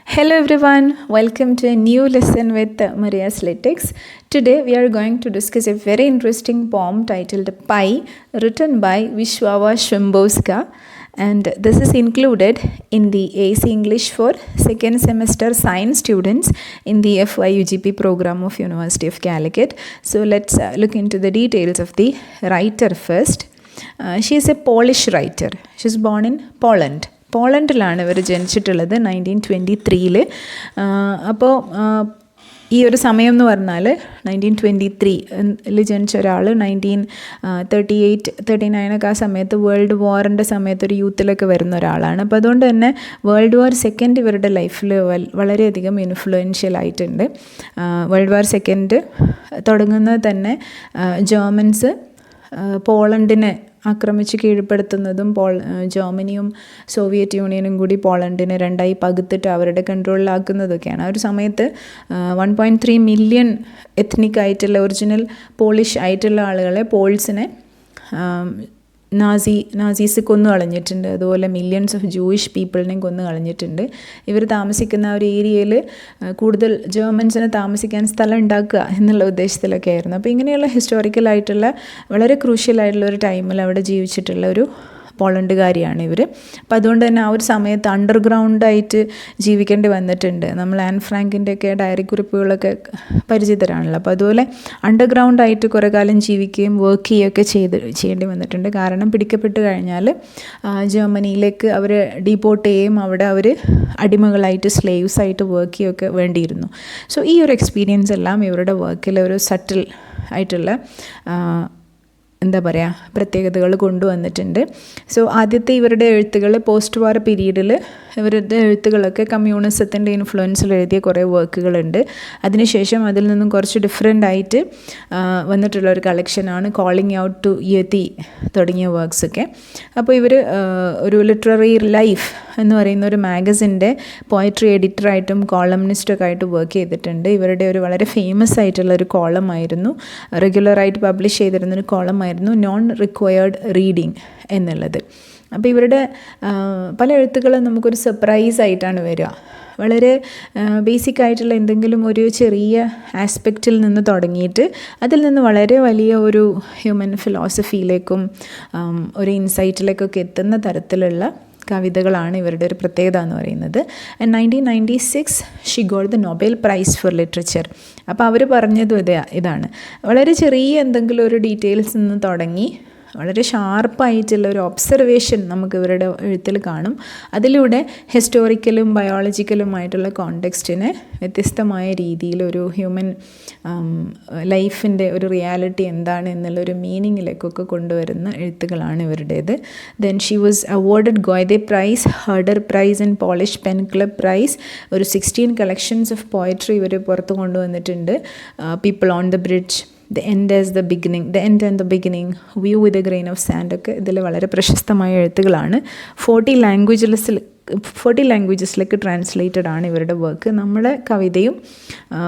Hello everyone, welcome to a new lesson with Maria's Latex. Today we are going to discuss a very interesting poem titled Pi, written by Wiswawa Shimbowska, and this is included in the AC English for second semester science students in the FYUGP program of University of Calicut. So let's look into the details of the writer first. She is a Polish writer. She is born in Poland. പോളണ്ടിലാണ് ഇവർ ജനിച്ചിട്ടുള്ളത് 1923. അപ്പോൾ ഈ ഒരു സമയം എന്ന് പറഞ്ഞാൽ 1923 ജനിച്ച ഒരാൾ 1938-39 ആ സമയത്ത് വേൾഡ് വാറിൻ്റെ സമയത്ത് ഒരു യൂത്തിലൊക്കെ വരുന്ന ഒരാളാണ്. അപ്പോൾ അതുകൊണ്ട് തന്നെ വേൾഡ് വാർ സെക്കൻഡ് ഇവരുടെ ലൈഫിൽ വളരെയധികം ഇൻഫ്ലുവൻഷ്യൽ ആയിട്ടുണ്ട്. വേൾഡ് വാർ സെക്കൻഡ് തുടങ്ങുന്നത് തന്നെ ജർമ്മൻസ് പോളണ്ടിനെ ആക്രമിച്ച് കീഴ്പ്പെടുത്തുന്നതും ജർമ്മനിയും സോവിയറ്റ് യൂണിയനും കൂടി പോളണ്ടിനെ രണ്ടായി പകുത്തിട്ട് അവരുടെ കൺട്രോളിലാക്കുന്നതൊക്കെയാണ്. ആ ഒരു സമയത്ത് 1.3 മില്യൺ എത്നിക് ആയിട്ടുള്ള ഒറിജിനൽ പോളിഷ് ആയിട്ടുള്ള ആളുകളെ പോൾസിനെ നാസീസ് കൊന്നു കളഞ്ഞിട്ടുണ്ട്. അതുപോലെ മില്യൺസ് ഓഫ് ജൂയിഷ് പീപ്പിളിനെയും കൊന്നു കളഞ്ഞിട്ടുണ്ട്. ഇവർ താമസിക്കുന്ന ആ ഒരു ഏരിയയിൽ കൂടുതൽ ജർമ്മൻസിന് താമസിക്കാൻ സ്ഥലം ഉണ്ടാക്കുക എന്നുള്ള ഉദ്ദേശത്തിലൊക്കെ ആയിരുന്നു. അപ്പോൾ ഇങ്ങനെയുള്ള ഹിസ്റ്റോറിക്കലായിട്ടുള്ള വളരെ ക്രൂഷ്യലായിട്ടുള്ള ഒരു ടൈമിൽ അവിടെ ജീവിച്ചിട്ടുള്ള ഒരു പോളണ്ടുകാരിയാണ് ഇവർ. അപ്പോൾ അതുകൊണ്ട് തന്നെ ആ ഒരു സമയത്ത് അണ്ടർഗ്രൗണ്ടായിട്ട് ജീവിക്കേണ്ടി വന്നിട്ടുണ്ട്. നമ്മൾ ആൻ ഫ്രാങ്കിൻ്റെയൊക്കെ ഡയറി കുറിപ്പുകളൊക്കെ പരിചിതരാണല്ലോ. അപ്പോൾ അതുപോലെ അണ്ടർഗ്രൗണ്ടായിട്ട് കുറേ കാലം ജീവിക്കുകയും വർക്ക് ചെയ്യുകയൊക്കെ ചെയ്യേണ്ടി വന്നിട്ടുണ്ട്. കാരണം പിടിക്കപ്പെട്ട് കഴിഞ്ഞാൽ ജർമ്മനിയിലേക്ക് അവർ ഡീപ്പോർട്ട് ചെയ്യുകയും അവിടെ അവർ അടിമകളായിട്ട് സ്ലേവ്സായിട്ട് വർക്ക് ചെയ്യുകയൊക്കെ വേണ്ടിയിരുന്നു. സോ ഈ ഒരു എക്സ്പീരിയൻസ് എല്ലാം ഇവരുടെ വർക്കിൽ ഒരു സട്ടിൽ ആയിട്ടുള്ള പ്രത്യേകതകൾ കൊണ്ടുവന്നിട്ടുണ്ട്. സോ ആദ്യത്തെ ഇവരുടെ എഴുത്തുകൾ പോസ്റ്റ് വാർ പീരീഡിൽ ഇവരുടെ എഴുത്തുകളൊക്കെ കമ്മ്യൂണിസത്തിൻ്റെ ഇൻഫ്ലുവൻസിൽ എഴുതിയ കുറേ വർക്കുകളുണ്ട്. അതിനുശേഷം അതിൽ നിന്നും കുറച്ച് ഡിഫറെൻ്റ് ആയിട്ട് വന്നിട്ടുള്ള ഒരു കളക്ഷനാണ് കോളിംഗ് ഔട്ട് ടു യതി തുടങ്ങിയ വർക്ക്സൊക്കെ. അപ്പോൾ ഇവർ ഒരു ലിറ്റററി ലൈഫ് എന്ന് പറയുന്ന ഒരു മാഗസിൻ്റെ പോയട്രി എഡിറ്ററായിട്ടും കോളംനിസ്റ്റൊക്കെ ആയിട്ട് വർക്ക് ചെയ്തിട്ടുണ്ട്. ഇവരുടെ ഒരു വളരെ ഫേമസ് ആയിട്ടുള്ള ഒരു കോളമായിരുന്നു, റെഗുലറായിട്ട് പബ്ലിഷ് ചെയ്തിരുന്നൊരു കോളമായിരുന്നു നോൺ റിക്വയർഡ് റീഡിങ് എന്നുള്ളത്. അപ്പോൾ ഇവരുടെ പല എഴുത്തുകളും നമുക്കൊരു സർപ്രൈസ് ആയിട്ടാണ് വരിക. വളരെ ബേസിക് ആയിട്ടുള്ള എന്തെങ്കിലും ഒരു ചെറിയ ആസ്പെക്റ്റിൽ നിന്ന് തുടങ്ങിയിട്ട് അതിൽ നിന്ന് വളരെ വലിയ ഒരു ഹ്യൂമൻ ഫിലോസഫിയിലേക്കും ഒരു ഇൻസൈറ്റിലേക്കൊക്കെ എത്തുന്ന തരത്തിലുള്ള കവിതകളാണ് ഇവരുടെ ഒരു പ്രത്യേകത എന്ന് പറയുന്നത്. 1996 she got the Nobel prize for literature. അപ്പോൾ അവർ പറഞ്ഞതും ഇതാണ്, വളരെ ചെറിയ എന്തെങ്കിലും ഒരു ഡീറ്റെയിൽസ് നിന്ന് തുടങ്ങി വളരെ ഷാർപ്പായിട്ടുള്ള ഒരു ഒബ്സർവേഷൻ നമുക്ക് ഇവരുടെ എഴുത്തിൽ കാണും. അതിലൂടെ ഹിസ്റ്റോറിക്കലും ബയോളജിക്കലുമായിട്ടുള്ള കോണ്ടെക്സ്റ്റിനെ വ്യത്യസ്തമായ രീതിയിൽ ഒരു ഹ്യൂമൻ ലൈഫിൻ്റെ ഒരു റിയാലിറ്റി എന്താണ് എന്നുള്ളൊരു മീനിങ്ങിലേക്കൊക്കെ കൊണ്ടുവരുന്ന എഴുത്തുകളാണ് ഇവരുടേത്. Then she was awarded Goethe prize, Herder prize and Polish PEN club prize. ഒരു 16 കളക്ഷൻസ് ഓഫ് പോയട്രി ഇവർ പുറത്ത് കൊണ്ടുവന്നിട്ടുണ്ട്. People on the bridge, The End and the Beginning, View with a Grain of Sand ഒക്കെ ഇതിൽ വളരെ പ്രശസ്തമായ എഴുത്തുകളാണ്. 40 ലാംഗ്വേജസിലേക്ക് translated ആണ് ഇവരുടെ വർക്ക്. നമ്മുടെ കവിതയും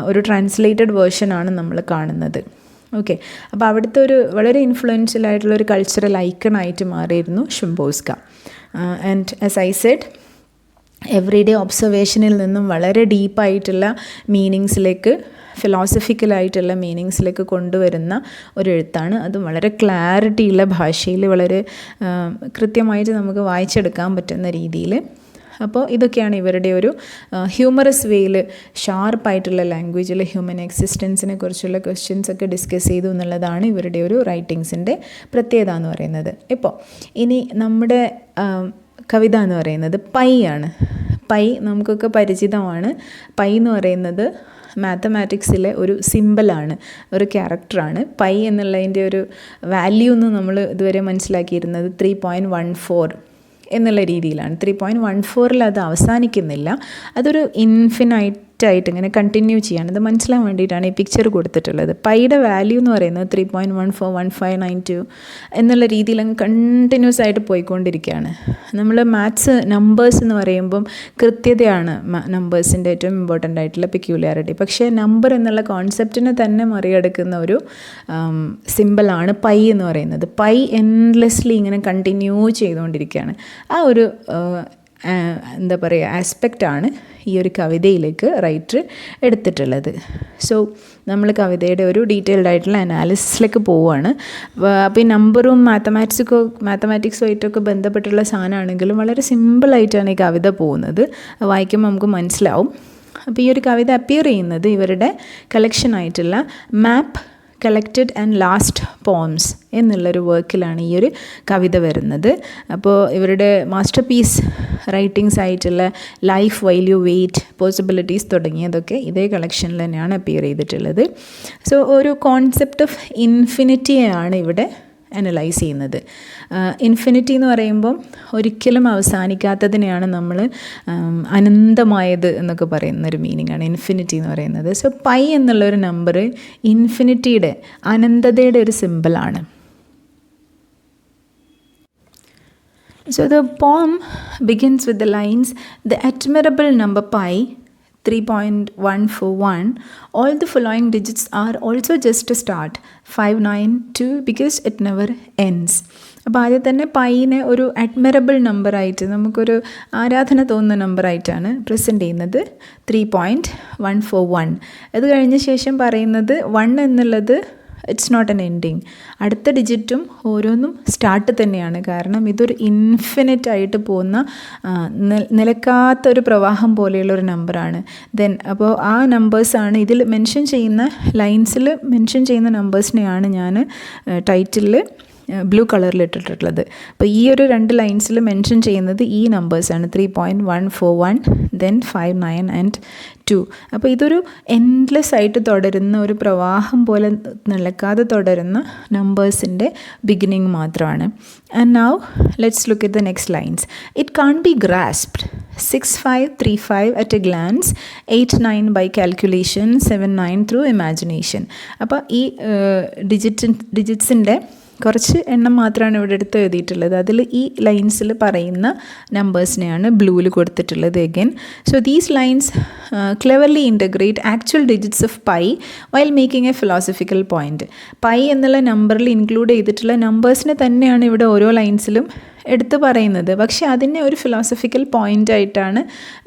ഒരു ട്രാൻസ്ലേറ്റഡ് വേർഷനാണ് നമ്മൾ കാണുന്നത്. ഓക്കെ, അപ്പോൾ അവിടുത്തെ ഒരു വളരെ ഇൻഫ്ലുവൻഷ്യൽ ആയിട്ടുള്ള ഒരു കൾച്ചറൽ ഐക്കണായിട്ട് മാറിയിരുന്നു Szymborska. And as I said, everyday ഒബ്സർവേഷനിൽ നിന്നും വളരെ ഡീപ്പായിട്ടുള്ള മീനിങ്സിലേക്ക്, ഫിലോസഫിക്കലായിട്ടുള്ള മീനിങ്സിലേക്ക് കൊണ്ടുവരുന്ന ഒരു എഴുത്താണ്. അതും വളരെ ക്ലാരിറ്റിയുള്ള ഭാഷയിൽ വളരെ കൃത്യമായിട്ട് നമുക്ക് വായിച്ചെടുക്കാൻ പറ്റുന്ന രീതിയിൽ. അപ്പോൾ ഇതൊക്കെയാണ് ഇവരുടെ ഒരു ഹ്യൂമറസ് വേയിൽ, ഷാർപ്പായിട്ടുള്ള ലാംഗ്വേജിൽ ഹ്യൂമൻ എക്സിസ്റ്റൻസിനെ കുറിച്ചുള്ള ക്വസ്റ്റ്യൻസ് ഒക്കെ ഡിസ്കസ് ചെയ്തു എന്നുള്ളതാണ് ഇവരുടെ ഒരു റൈറ്റിങ്സിൻ്റെ പ്രത്യേകത എന്ന് പറയുന്നത്. ഇപ്പോൾ ഇനി നമ്മുടെ കവിത എന്ന് പറയുന്നത് പൈ ആണ്. പൈ നമുക്കൊക്കെ പരിചിതമാണ്. പൈ എന്ന് പറയുന്നത് മാത്തമാറ്റിക്സിലെ ഒരു സിമ്പിളാണ്, ഒരു ക്യാരക്ടറാണ്. പൈ എന്നുള്ളതിൻ്റെ ഒരു വാല്യൂ എന്ന് നമ്മൾ ഇതുവരെ മനസ്സിലാക്കിയിരുന്നത് 3.14 എന്നുള്ള രീതിയിലാണ്. 3.14 അത് അവസാനിക്കുന്നില്ല, അതൊരു ഇൻഫിനൈറ്റ് ആയിട്ട് ഇങ്ങനെ കണ്ടിന്യൂ ചെയ്യാണ്. ഇത് മനസ്സിലാൻ വേണ്ടിയിട്ടാണ് ഈ പിക്ചർ കൊടുത്തിട്ടുള്ളത്. പൈയുടെ വാല്യൂ എന്ന് പറയുന്നത് 3.141592 എന്നുള്ള രീതിയിൽ അങ്ങ് കണ്ടിന്യൂസ് ആയിട്ട് പോയിക്കൊണ്ടിരിക്കുകയാണ്. നമ്മൾ മാത്സ് നമ്പേഴ്സ് എന്ന് പറയുമ്പം കൃത്യതയാണ് നമ്പേഴ്സിൻ്റെ ഏറ്റവും ഇമ്പോർട്ടൻ്റ് ആയിട്ടുള്ള പെക്യൂലിയാരിറ്റി. പക്ഷേ നമ്പർ എന്നുള്ള കോൺസെപ്റ്റിനെ തന്നെ മറികടക്കുന്ന ഒരു സിമ്പിളാണ് പൈ എന്ന് പറയുന്നത്. പൈ എൻഡ്ലെസ്ലി ഇങ്ങനെ കണ്ടിന്യൂ ചെയ്തുകൊണ്ടിരിക്കുകയാണ്. ആ ഒരു എന്താ പറയുക ആസ്പെക്റ്റാണ് ഈ ഒരു കവിതയിലേക്ക് റൈറ്റർ എടുത്തിട്ടുള്ളത്. സോ നമ്മൾ കവിതയുടെ ഒരു ഡീറ്റെയിൽഡ് ആയിട്ടുള്ള അനാലിസിസിലേക്ക് പോവുകയാണ്. അപ്പോൾ ഈ നമ്പറും മാത്തമാറ്റിക്സുമായിട്ടൊക്കെ ബന്ധപ്പെട്ടുള്ള സാധനമാണെങ്കിലും വളരെ സിമ്പിളായിട്ടാണ് ഈ കവിത പോകുന്നത്. വായിക്കുമ്പോൾ നമുക്ക് മനസ്സിലാവും. അപ്പോൾ ഈ ഒരു കവിത അപ്പിയർ ചെയ്യുന്നത് ഇവരുടെ കളക്ഷനായിട്ടുള്ള map collected and last poems എന്നുള്ളൊരു വർക്കിലാണ് ഈ ഒരു കവിത വരുന്നത്. അപ്പോൾ ഇവരുടെ മാസ്റ്റർ പീസ് റൈറ്റിങ്സ് ആയിട്ടുള്ള life while you wait, possibilities തുടങ്ങിയതൊക്കെ ഇതേ കളക്ഷനിൽ തന്നെയാണ് അപ്പിയർ ചെയ്തിട്ടുള്ളത്. സോ ഒരു കോൺസെപ്റ്റ് ഓഫ് ഇൻഫിനിറ്റിയാണ് ഇവിടെ അനലൈസ് ചെയ്യുന്നത്. ഇൻഫിനിറ്റി എന്ന് പറയുമ്പം ഒരിക്കലും അവസാനിക്കാത്തതിനെയാണ് നമ്മൾ അനന്തമായത് എന്നൊക്കെ പറയുന്നൊരു മീനിങ്ങാണ് ഇൻഫിനിറ്റി എന്ന് പറയുന്നത്. സോ പൈ എന്നുള്ളൊരു നമ്പർ ഇൻഫിനിറ്റിയുടെ അനന്തതയുടെ ഒരു സിമ്പിളാണ്. So the poem begins with the lines, "The admirable number pi, 3.141, all the following digits are also just a start, 592 because it never ends." അപ്പോൾ ആദ്യം തന്നെ പൈനെ ഒരു അഡ്മിറബിൾ നമ്പറായിട്ട്, നമുക്കൊരു ആരാധന തോന്നുന്ന നമ്പറായിട്ടാണ് പ്രസൻറ്റ് ചെയ്യുന്നത്. 3.141. അത് കഴിഞ്ഞ ശേഷം പറയുന്നത് 1 എന്നുള്ളത് ഇറ്റ്സ് നോട്ട് എൻ എൻഡിങ്. അടുത്ത ഡിജിറ്റും ഓരോന്നും സ്റ്റാർട്ട് തന്നെയാണ്. കാരണം ഇതൊരു ഇൻഫിനിറ്റ് ആയിട്ട് പോകുന്ന നിലക്കാത്തൊരു പ്രവാഹം പോലെയുള്ളൊരു നമ്പറാണ്. അപ്പോൾ ആ നമ്പേഴ്സാണ് ഇതിൽ മെൻഷൻ ചെയ്യുന്ന ലൈൻസിൽ മെൻഷൻ ചെയ്യുന്ന നമ്പേഴ്സിനെയാണ് ഞാൻ ടൈറ്റിലിൽ ബ്ലൂ കളറിൽ ഇട്ടിട്ടുള്ളത്. അപ്പോൾ ഈ ഒരു 2 ലൈൻസിൽ മെൻഷൻ ചെയ്യുന്നത് ഈ നമ്പേഴ്സാണ്, 3.141, ദെൻ 59 ആൻഡ് 2. അപ്പോൾ ഇതൊരു എൻഡ്ലെസ് ആയിട്ട് തുടരുന്ന ഒരു പ്രവാഹം പോലെ നിലക്കാതെ തുടരുന്ന നമ്പേഴ്സിൻ്റെ ബിഗിനിങ് മാത്രമാണ്. And now let's look at the next lines. It can be grasped, 6535 at a glance, 89 by calculation, 79 through imagination. അപ്പോൾ ഈ ഡിജിറ്റ്സിൻ്റെ കുറച്ച് എണ്ണം മാത്രമാണ് ഇവിടെ എടുത്ത് എഴുതിയിട്ടുള്ളത്. അതിൽ ഈ ലൈൻസിൽ പറയുന്ന നമ്പേഴ്സിനെയാണ് ബ്ലൂവിൽ കൊടുത്തിട്ടുള്ളത് again. So these lines Cleverly integrate actual digits of pi while making A philosophical point. Pi എന്നുള്ള നമ്പറിൽ ഇൻക്ലൂഡ് ചെയ്തിട്ടുള്ള നമ്പേഴ്സിനെ തന്നെയാണ് ഇവിടെ ഓരോ ലൈൻസിലും എടുത്ത് പറയുന്നത്. പക്ഷേ അതിനെ ഒരു ഫിലോസഫിക്കൽ പോയിൻ്റായിട്ടാണ്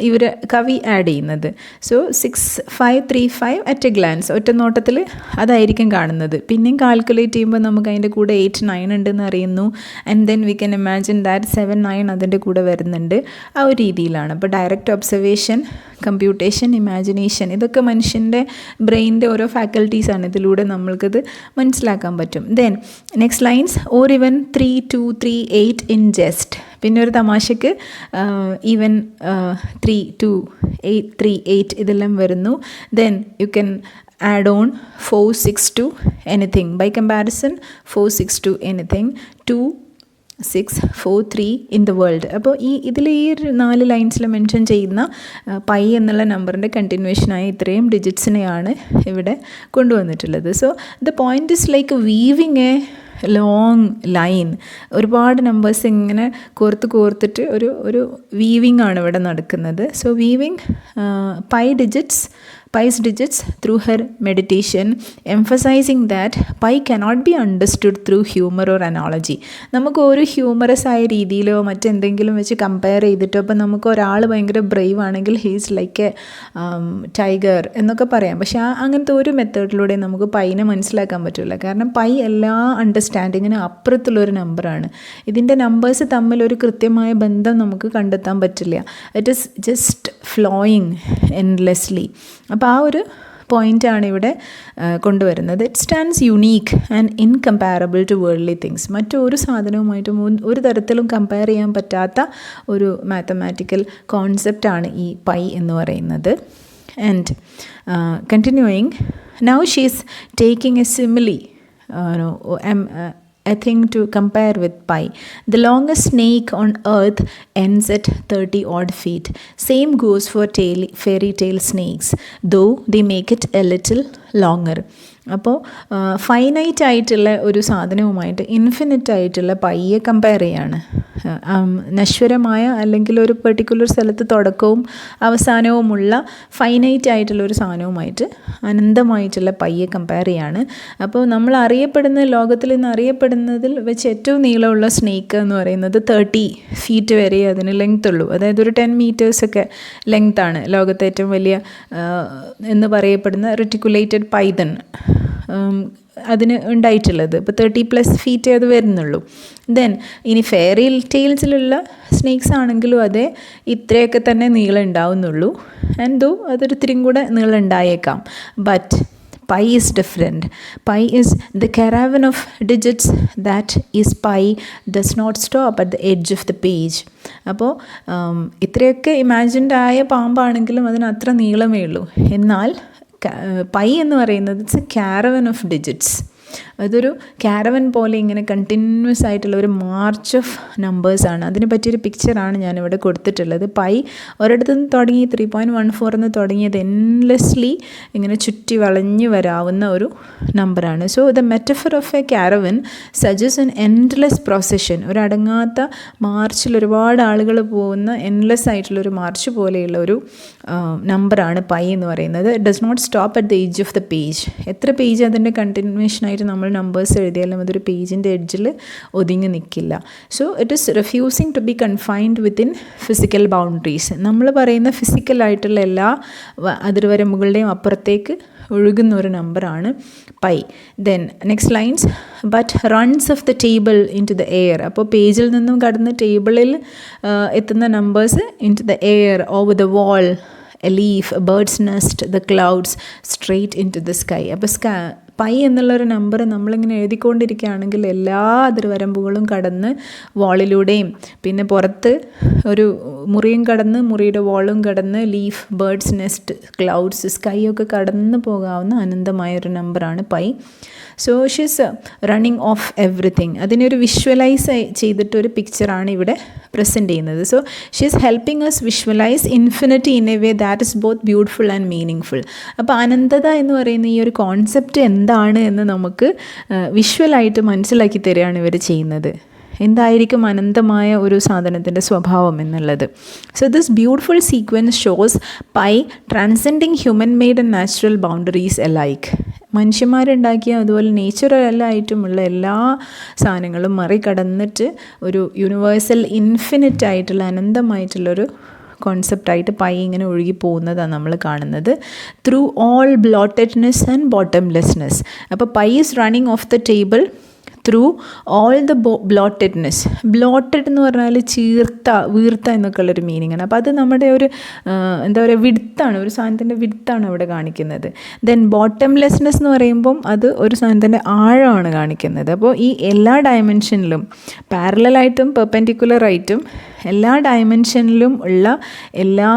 ഇവർ കവി ആഡ് ചെയ്യുന്നത്. സോ 6535 at a glance, ഒറ്റ നോട്ടത്തിൽ അതായിരിക്കും കാണുന്നത്. പിന്നെയും കാൽക്കുലേറ്റ് ചെയ്യുമ്പോൾ നമുക്ക് അതിൻ്റെ കൂടെ 89 ഉണ്ടെന്ന് അറിയുന്നു. And then we can imagine that 79 അതിൻ്റെ കൂടെ വരുന്നുണ്ട്. ആ ഒരു രീതിയിലാണ്. അപ്പോൾ ഡയറക്റ്റ് ഒബ്സർവേഷൻ, കമ്പ്യൂട്ടേഷൻ, ഇമാജിനേഷൻ, ഇതൊക്കെ മനുഷ്യൻ്റെ ബ്രെയിനിൻ്റെ ഓരോ ഫാക്കൽറ്റീസാണ്. ഇതിലൂടെ നമ്മൾക്കത് മനസ്സിലാക്കാൻ പറ്റും. ദെൻ നെക്സ്റ്റ് ലൈൻസ്, ഓർ ഇവൻ 3238 in jest. പിന്നെ ഒരു തമാശക്ക് ഈവൻ 3238 ഇതെല്ലാം വരുന്നു. Then you can add on 462 anything. By comparison 462 anything, 2643 in the world. അപ്പോൾ ഇതിൽ ഈ 4 ലൈൻസിൽ മെൻഷൻ ചെയ്യുന്ന പൈ എന്നുള്ള നമ്പറിൻ്റെ കണ്ടിന്യൂഷനായി ഇത്രയും ഡിജിറ്റ്സിനെയാണ് ഇവിടെ കൊണ്ടുവന്നിട്ടുള്ളത്. So the point is like weaving A long line. ഒരുപാട് നമ്പേഴ്സ് ഇങ്ങനെ കോർത്തിട്ട് ഒരു വീവിങ് ആണ് ഇവിടെ നടക്കുന്നത്. So weaving Pi's digits through her meditation, emphasizing that pi cannot be understood through humor or analogy. നമുക്ക് ഒരു ഹ്യൂമറസ് ആയ രീതിയിലോ മറ്റെന്തെങ്കിലും വെച്ച് കമ്പയർ ചെയ്തിട്ടോ, അപ്പോൾ നമുക്ക് ഒരാൾ ഭയങ്കര ബ്രേവ് ആണെങ്കിൽ ഹീസ് ലൈക്ക് എ ടൈഗർ എന്നൊക്കെ പറയാം. പക്ഷേ അങ്ങനത്തെ ഒരു മെത്തേഡിലൂടെ നമുക്ക് പൈനെ മനസ്സിലാക്കാൻ പറ്റില്ല. കാരണം പൈ എല്ലാ അണ്ടർസ്റ്റാൻഡിങ്ങിനും അപ്പുറത്തുള്ളൊരു നമ്പറാണ്. ഇതിൻ്റെ നമ്പേഴ്സ് തമ്മിൽ ഒരു കൃത്യമായ ബന്ധം നമുക്ക് കണ്ടെത്താൻ പറ്റില്ല. It is just flowing endlessly. അപ്പോൾ ആ ഒരു പോയിൻ്റാണ് ഇവിടെ കൊണ്ടുവരുന്നത്. It stands unique and incomparable to worldly things. മറ്റൊരു സാധനവുമായിട്ടും ഒരു തരത്തിലും കമ്പയർ ചെയ്യാൻ പറ്റാത്ത ഒരു മാത്തമാറ്റിക്കൽ കോൺസെപ്റ്റാണ് ഈ പൈ എന്ന് പറയുന്നത്. And continuing, now she is taking A simile a thing to compare with pi. The longest snake on earth ends at 30 odd feet. Same goes for fairy tale snakes, though they make it a little longer. അപ്പോൾ finite ആയിട്ടുള്ള ഒരു സാധനവുമായിട്ട് infinite ആയിട്ടുള്ള പൈയെ compare ചെയ്യാണ്. നശ്വരമായ അല്ലെങ്കിൽ ഒരു particular സ്ഥലത്ത് തുടക്കവും അവസാനവുമുള്ള ഫൈനൈറ്റ് ആയിട്ടുള്ള ഒരു സാധനവുമായിട്ട് അനന്തമായിട്ടുള്ള പൈയെ കമ്പയർ ചെയ്യാണ്. അപ്പോൾ നമ്മൾ ലോകത്തിൽ നിന്ന് അറിയപ്പെടുന്നതിൽ വെച്ച് ഏറ്റവും നീളമുള്ള സ്നേക്ക് എന്ന് പറയുന്നത് 30 feet വരെ അതിന് ലെങ്ത് ഉള്ളൂ. അതായത് ഒരു 10 meters ഒക്കെ ലെങ്ത്താണ് ലോകത്തെ ഏറ്റവും വലിയ എന്ന് പറയപ്പെടുന്ന റെറ്റിക്കുലേറ്റഡ് പൈതൺ അതിന് ഉണ്ടായിട്ടുള്ളത്. ഇപ്പോൾ 30+ feet അത് വരുന്നുള്ളൂ. ദെൻ ഇനി ഫെയറി ടെയിൽസിലുള്ള സ്നേക്സ് ആണെങ്കിലും അതേ ഇത്രയൊക്കെ തന്നെ നീളം ഉണ്ടാവുന്നുള്ളൂ. എന്തോ അതൊരിത്തിരിയും കൂടെ നീളം ഉണ്ടായേക്കാം. But pi is different. Pi is the caravan of digits that is pi does not stop at the edge of the page. അപ്പോൾ ഇത്രയൊക്കെ ഇമാജിൻഡ് ആയ പാമ്പാണെങ്കിലും അതിന് അത്ര നീളമേ ഉള്ളൂ. എന്നാൽ പൈ എന്ന് പറയുന്നത് it's A caravan of digits. അതൊരു കാരവൻ പോലെ ഇങ്ങനെ കണ്ടിന്യൂസ് ആയിട്ടുള്ള ഒരു മാർച്ച് ഓഫ് നമ്പേഴ്സാണ്. അതിനെ പറ്റിയൊരു പിക്ചറാണ് ഞാനിവിടെ കൊടുത്തിട്ടുള്ളത്. പൈ ഒരിടത്തു നിന്ന് തുടങ്ങി 3.14 എന്ന് തുടങ്ങിയത് എൻലെസ്ലി ഇങ്ങനെ ചുറ്റി വളഞ്ഞു വരാവുന്ന ഒരു നമ്പറാണ്. So the metaphor of A caravan സജസ് N endless procession, ഒരു അടങ്ങാത്ത മാർച്ചിൽ ഒരുപാട് ആളുകൾ പോകുന്ന എൻലെസ് ആയിട്ടുള്ളൊരു മാർച്ച് പോലെയുള്ള ഒരു നമ്പറാണ് പൈ എന്ന് പറയുന്നത്. It does not stop at the edge of the page. എത്ര പേജ് അതിൻ്റെ കണ്ടിന്യൂഷനായിട്ട് നമ്മൾ നമ്പേഴ്സ് എഴുതിയാലും അതൊരു പേജിൻ്റെ എഡ്ജിൽ ഒതുങ്ങി നിൽക്കില്ല. So it is refusing to be confined within physical boundaries. നമ്മൾ പറയുന്ന ഫിസിക്കലായിട്ടുള്ള എല്ലാ അതിർവരമ്പുകളുടെയും അപ്പുറത്തേക്ക് ഒഴുകുന്ന ഒരു നമ്പറാണ് pi. Then next lines but runs off the table into the air. അപ്പോൾ പേജിൽ നിന്നും കടന്ന് ടേബിളിൽ എത്തുന്ന numbers into the air, over the wall, a leaf, a birds nest, the clouds, straight into the sky. അപ്പോൾ pi എന്നുള്ളൊരു number നമ്മളിങ്ങനെ എഴുതിക്കൊണ്ടിരിക്കുകയാണെങ്കിൽ എല്ലാ അതിർവരമ്പുകളും കടന്ന് വാളിലൂടെയും പിന്നെ പുറത്ത് ഒരു മുറിയും കടന്ന് മുറിയുടെ വാളും കടന്ന് leaf, birds nest, clouds, sky ഒക്കെ കടന്ന് പോകാവുന്ന അനന്തമായൊരു നമ്പറാണ് pi. So she's running off everything. അതിനൊരു വിഷ്വലൈസ് ചെയ്തിട്ടൊരു പിക്ചറാണ് ഇവിടെ പ്രസൻറ്റ് ചെയ്യുന്നത്. So she's helping us visualise infinity in a way that is both beautiful and meaningful. അപ്പോൾ അനന്തത എന്ന് പറയുന്ന ഈ ഒരു കോൺസെപ്റ്റ് എന്താണ് എന്ന് നമുക്ക് വിഷ്വലായിട്ട് മനസ്സിലാക്കി തരികയാണ് ഇവർ ചെയ്യുന്നത്. എന്തായിരിക്കും അനന്തമായ ഒരു സാധനത്തിൻ്റെ സ്വഭാവം എന്നുള്ളത്. So this beautiful sequence shows pi transcending human made and natural boundaries alike. മനുഷ്യന്മാരുണ്ടാക്കിയ അതുപോലെ നേച്ചുറലായിട്ടുമുള്ള എല്ലാ സാധനങ്ങളും മറികടന്നിട്ട് ഒരു യൂണിവേഴ്സൽ ഇൻഫിനിറ്റ് ആയിട്ടുള്ള അനന്തമായിട്ടുള്ളൊരു കോൺസെപ്റ്റായിട്ട് പൈ ഇങ്ങനെ ഒഴുകി പോകുന്നതാണ് നമ്മൾ കാണുന്നത്. Through all bloatedness and bottomlessness. അപ്പോൾ pi is running off the table through all the bloatedness. Bloated എന്ന് പറഞ്ഞാൽ വീർത്ത എന്നൊക്കെ ഉള്ളൊരു മീനിങ്ങാണ്. അപ്പോൾ അത് നമ്മുടെ ഒരു എന്താ പറയുക വിഡ്ത്താണ്, ഒരു സാധനത്തിൻ്റെ വിഡ്ത്താണ് അവിടെ കാണിക്കുന്നത്. ദെൻ ബോട്ടംലെസ്നെസ് എന്ന് പറയുമ്പം അത് ഒരു സാധനത്തിൻ്റെ ആഴമാണ് കാണിക്കുന്നത്. അപ്പോൾ ഈ എല്ലാ ഡയമെൻഷനിലും പാരലലായിട്ടും പെർപെൻഡിക്കുലറായിട്ടും എല്ലാ ഡയമെൻഷനിലും ഉള്ള എല്ലാ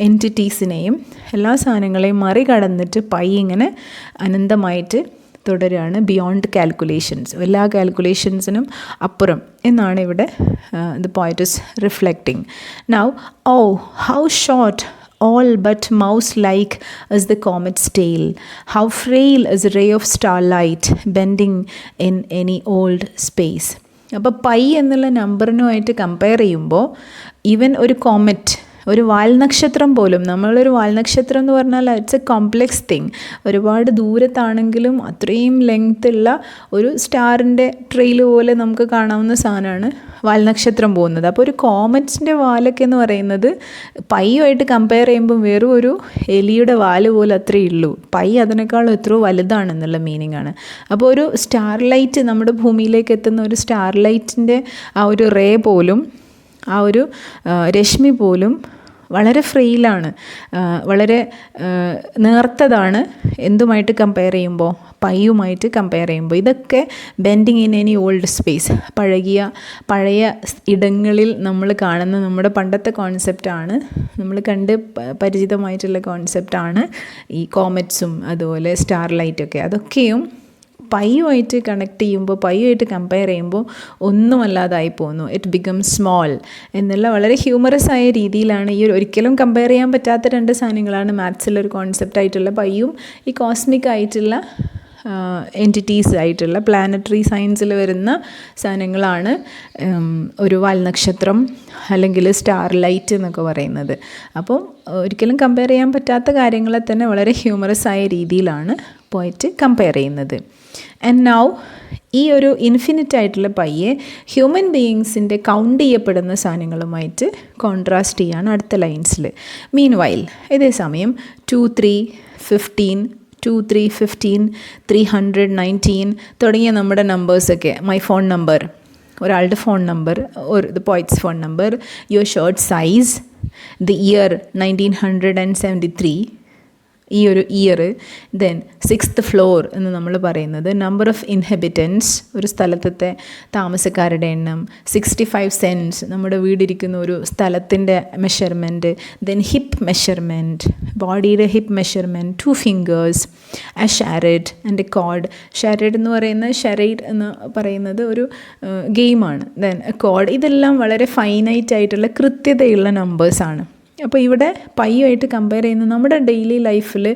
എൻറ്റിറ്റീസിനെയും എല്ലാ സാധനങ്ങളെയും മറികടന്നിട്ട് പൈ ഇങ്ങനെ അനന്തമായിട്ട് തുടരുകയാണ്. ബിയോണ്ട് കാൽക്കുലേഷൻസ്, എല്ലാ കാൽക്കുലേഷൻസിനും അപ്പുറം എന്നാണ് ഇവിടെ the poet is reflecting. Now how short all but mouse-like as the comet's tail, how frail as a ray of starlight bending in any old space. അപ്പോൾ പൈ എന്നുള്ള നമ്പറിനുമായിട്ട് കമ്പയർ ചെയ്യുമ്പോൾ even ഒരു comet, ഒരു വാൽനക്ഷത്രം പോലും, നമ്മളൊരു വാൽനക്ഷത്രം എന്ന് പറഞ്ഞാൽ ഇറ്റ്സ് എ കോംപ്ലെക്സ് തിങ്. ഒരുപാട് ദൂരത്താണെങ്കിലും അത്രയും ലെങ്ത് ഉള്ള ഒരു സ്റ്റാറിൻ്റെ ട്രെയിൽ പോലെ നമുക്ക് കാണാവുന്ന സാധനമാണ് വാൽനക്ഷത്രം പോകുന്നത്. അപ്പോൾ ഒരു കോമറ്റ്സിൻ്റെ വാലൊക്കെ എന്ന് പറയുന്നത് പൈയുമായിട്ട് കമ്പയർ ചെയ്യുമ്പോൾ വെറും ഒരു എലിയുടെ വാല് പോലെ അത്രയേ ഉള്ളൂ. പൈ അതിനേക്കാളും എത്രയോ വലുതാണെന്നുള്ള മീനിങ് ആണ്. അപ്പോൾ ഒരു സ്റ്റാർലൈറ്റ്, നമ്മുടെ ഭൂമിയിലേക്ക് എത്തുന്ന ഒരു സ്റ്റാർലൈറ്റിൻ്റെ ആ ഒരു റേ പോലും, ആ ഒരു രശ്മി പോലും വളരെ ഫ്രെയിലാണ്, വളരെ നേർത്തതാണ്. എന്തുമായിട്ട് കമ്പയർ ചെയ്യുമ്പോൾ? പൈയുമായിട്ട് കമ്പയർ ചെയ്യുമ്പോൾ. ഇതൊക്കെ bending in any old space, പഴയ ഇടങ്ങളിൽ നമ്മൾ കാണുന്ന നമ്മുടെ പണ്ടത്തെ കോൺസെപ്റ്റാണ്, നമ്മൾ കണ്ട് പരിചിതമായിട്ടുള്ള കോൺസെപ്റ്റാണ് ഈ കോമറ്റ്സും അതുപോലെ സ്റ്റാർലൈറ്റൊക്കെ. അതൊക്കെയും പൈയുമായിട്ട് കണക്ട് ചെയ്യുമ്പോൾ, പൈയുമായിട്ട് കമ്പയർ ചെയ്യുമ്പോൾ ഒന്നുമല്ലാതായി പോകുന്നു. ഇറ്റ് ബിക്കം സ്മോൾ എന്നുള്ള വളരെ ഹ്യൂമറസ് ആയ രീതിയിലാണ് ഈ ഒരിക്കലും കമ്പയർ ചെയ്യാൻ പറ്റാത്ത രണ്ട് സാധനങ്ങളാണ് മാത്സിലൊരു കോൺസെപ്റ്റ് ആയിട്ടുള്ള പൈയും ഈ കോസ്മിക് ആയിട്ടുള്ള എൻറ്റിറ്റീസ് ആയിട്ടുള്ള പ്ലാനറ്ററി സയൻസിൽ വരുന്ന സാധനങ്ങളാണ് ഒരു വാൽനക്ഷത്രം അല്ലെങ്കിൽ സ്റ്റാർ ലൈറ്റ് എന്നൊക്കെ പറയുന്നത്. അപ്പോൾ ഒരിക്കലും കമ്പയർ ചെയ്യാൻ പറ്റാത്ത കാര്യങ്ങളെ തന്നെ വളരെ ഹ്യൂമറസ് ആയ രീതിയിലാണ് പോയിട്ട് കമ്പയർ ചെയ്യുന്നത്. ആൻഡ് നൗ ഈ ഒരു ഇൻഫിനിറ്റ് ആയിട്ടുള്ള പയ്യെ ഹ്യൂമൻ ബീയിങ്സിൻ്റെ കൗണ്ട് ചെയ്യപ്പെടുന്ന സാധനങ്ങളുമായിട്ട് കോൺട്രാസ്റ്റ് ചെയ്യാണ് അടുത്ത ലൈൻസിൽ. മീൻ വൈൽ ഇതേ സമയം 2, 3, 15, 2, 3, 15, 319 തുടങ്ങിയ നമ്മുടെ നമ്പേഴ്സൊക്കെ, മൈ ഫോൺ നമ്പർ, ഒരാളുടെ phone number, the poets phone number, your shirt size, the year 1973, ഈ ഒരു ഇയർ, ദെൻ 6th ഫ്ലോർ എന്ന് നമ്മൾ പറയുന്നത്, നമ്പർ ഓഫ് ഇൻഹെബിറ്റൻസ് ഒരു സ്ഥലത്തെ താമസക്കാരുടെ എണ്ണം, 65 സെൻസ് നമ്മുടെ വീടിരിക്കുന്ന ഒരു സ്ഥലത്തിൻ്റെ മെഷർമെൻറ്റ്, ദെൻ ഹിപ്പ് മെഷർമെൻറ്റ്, ബോഡിയുടെ hip measurement, 2 fingers, a charade and a code. Charade എന്ന് പറയുന്നത്, ഷെറൈഡ് എന്ന് പറയുന്നത് ഒരു ഗെയിമാണ്. Then a code. ഇതെല്ലാം വളരെ ഫൈനൈറ്റ് ആയിട്ടുള്ള കൃത്യതയുള്ള നമ്പേഴ്സാണ്. അപ്പോൾ ഇവിടെ പൈയുമായിട്ട് കമ്പയർ ചെയ്യുന്ന നമ്മുടെ ഡെയിലി ലൈഫിൽ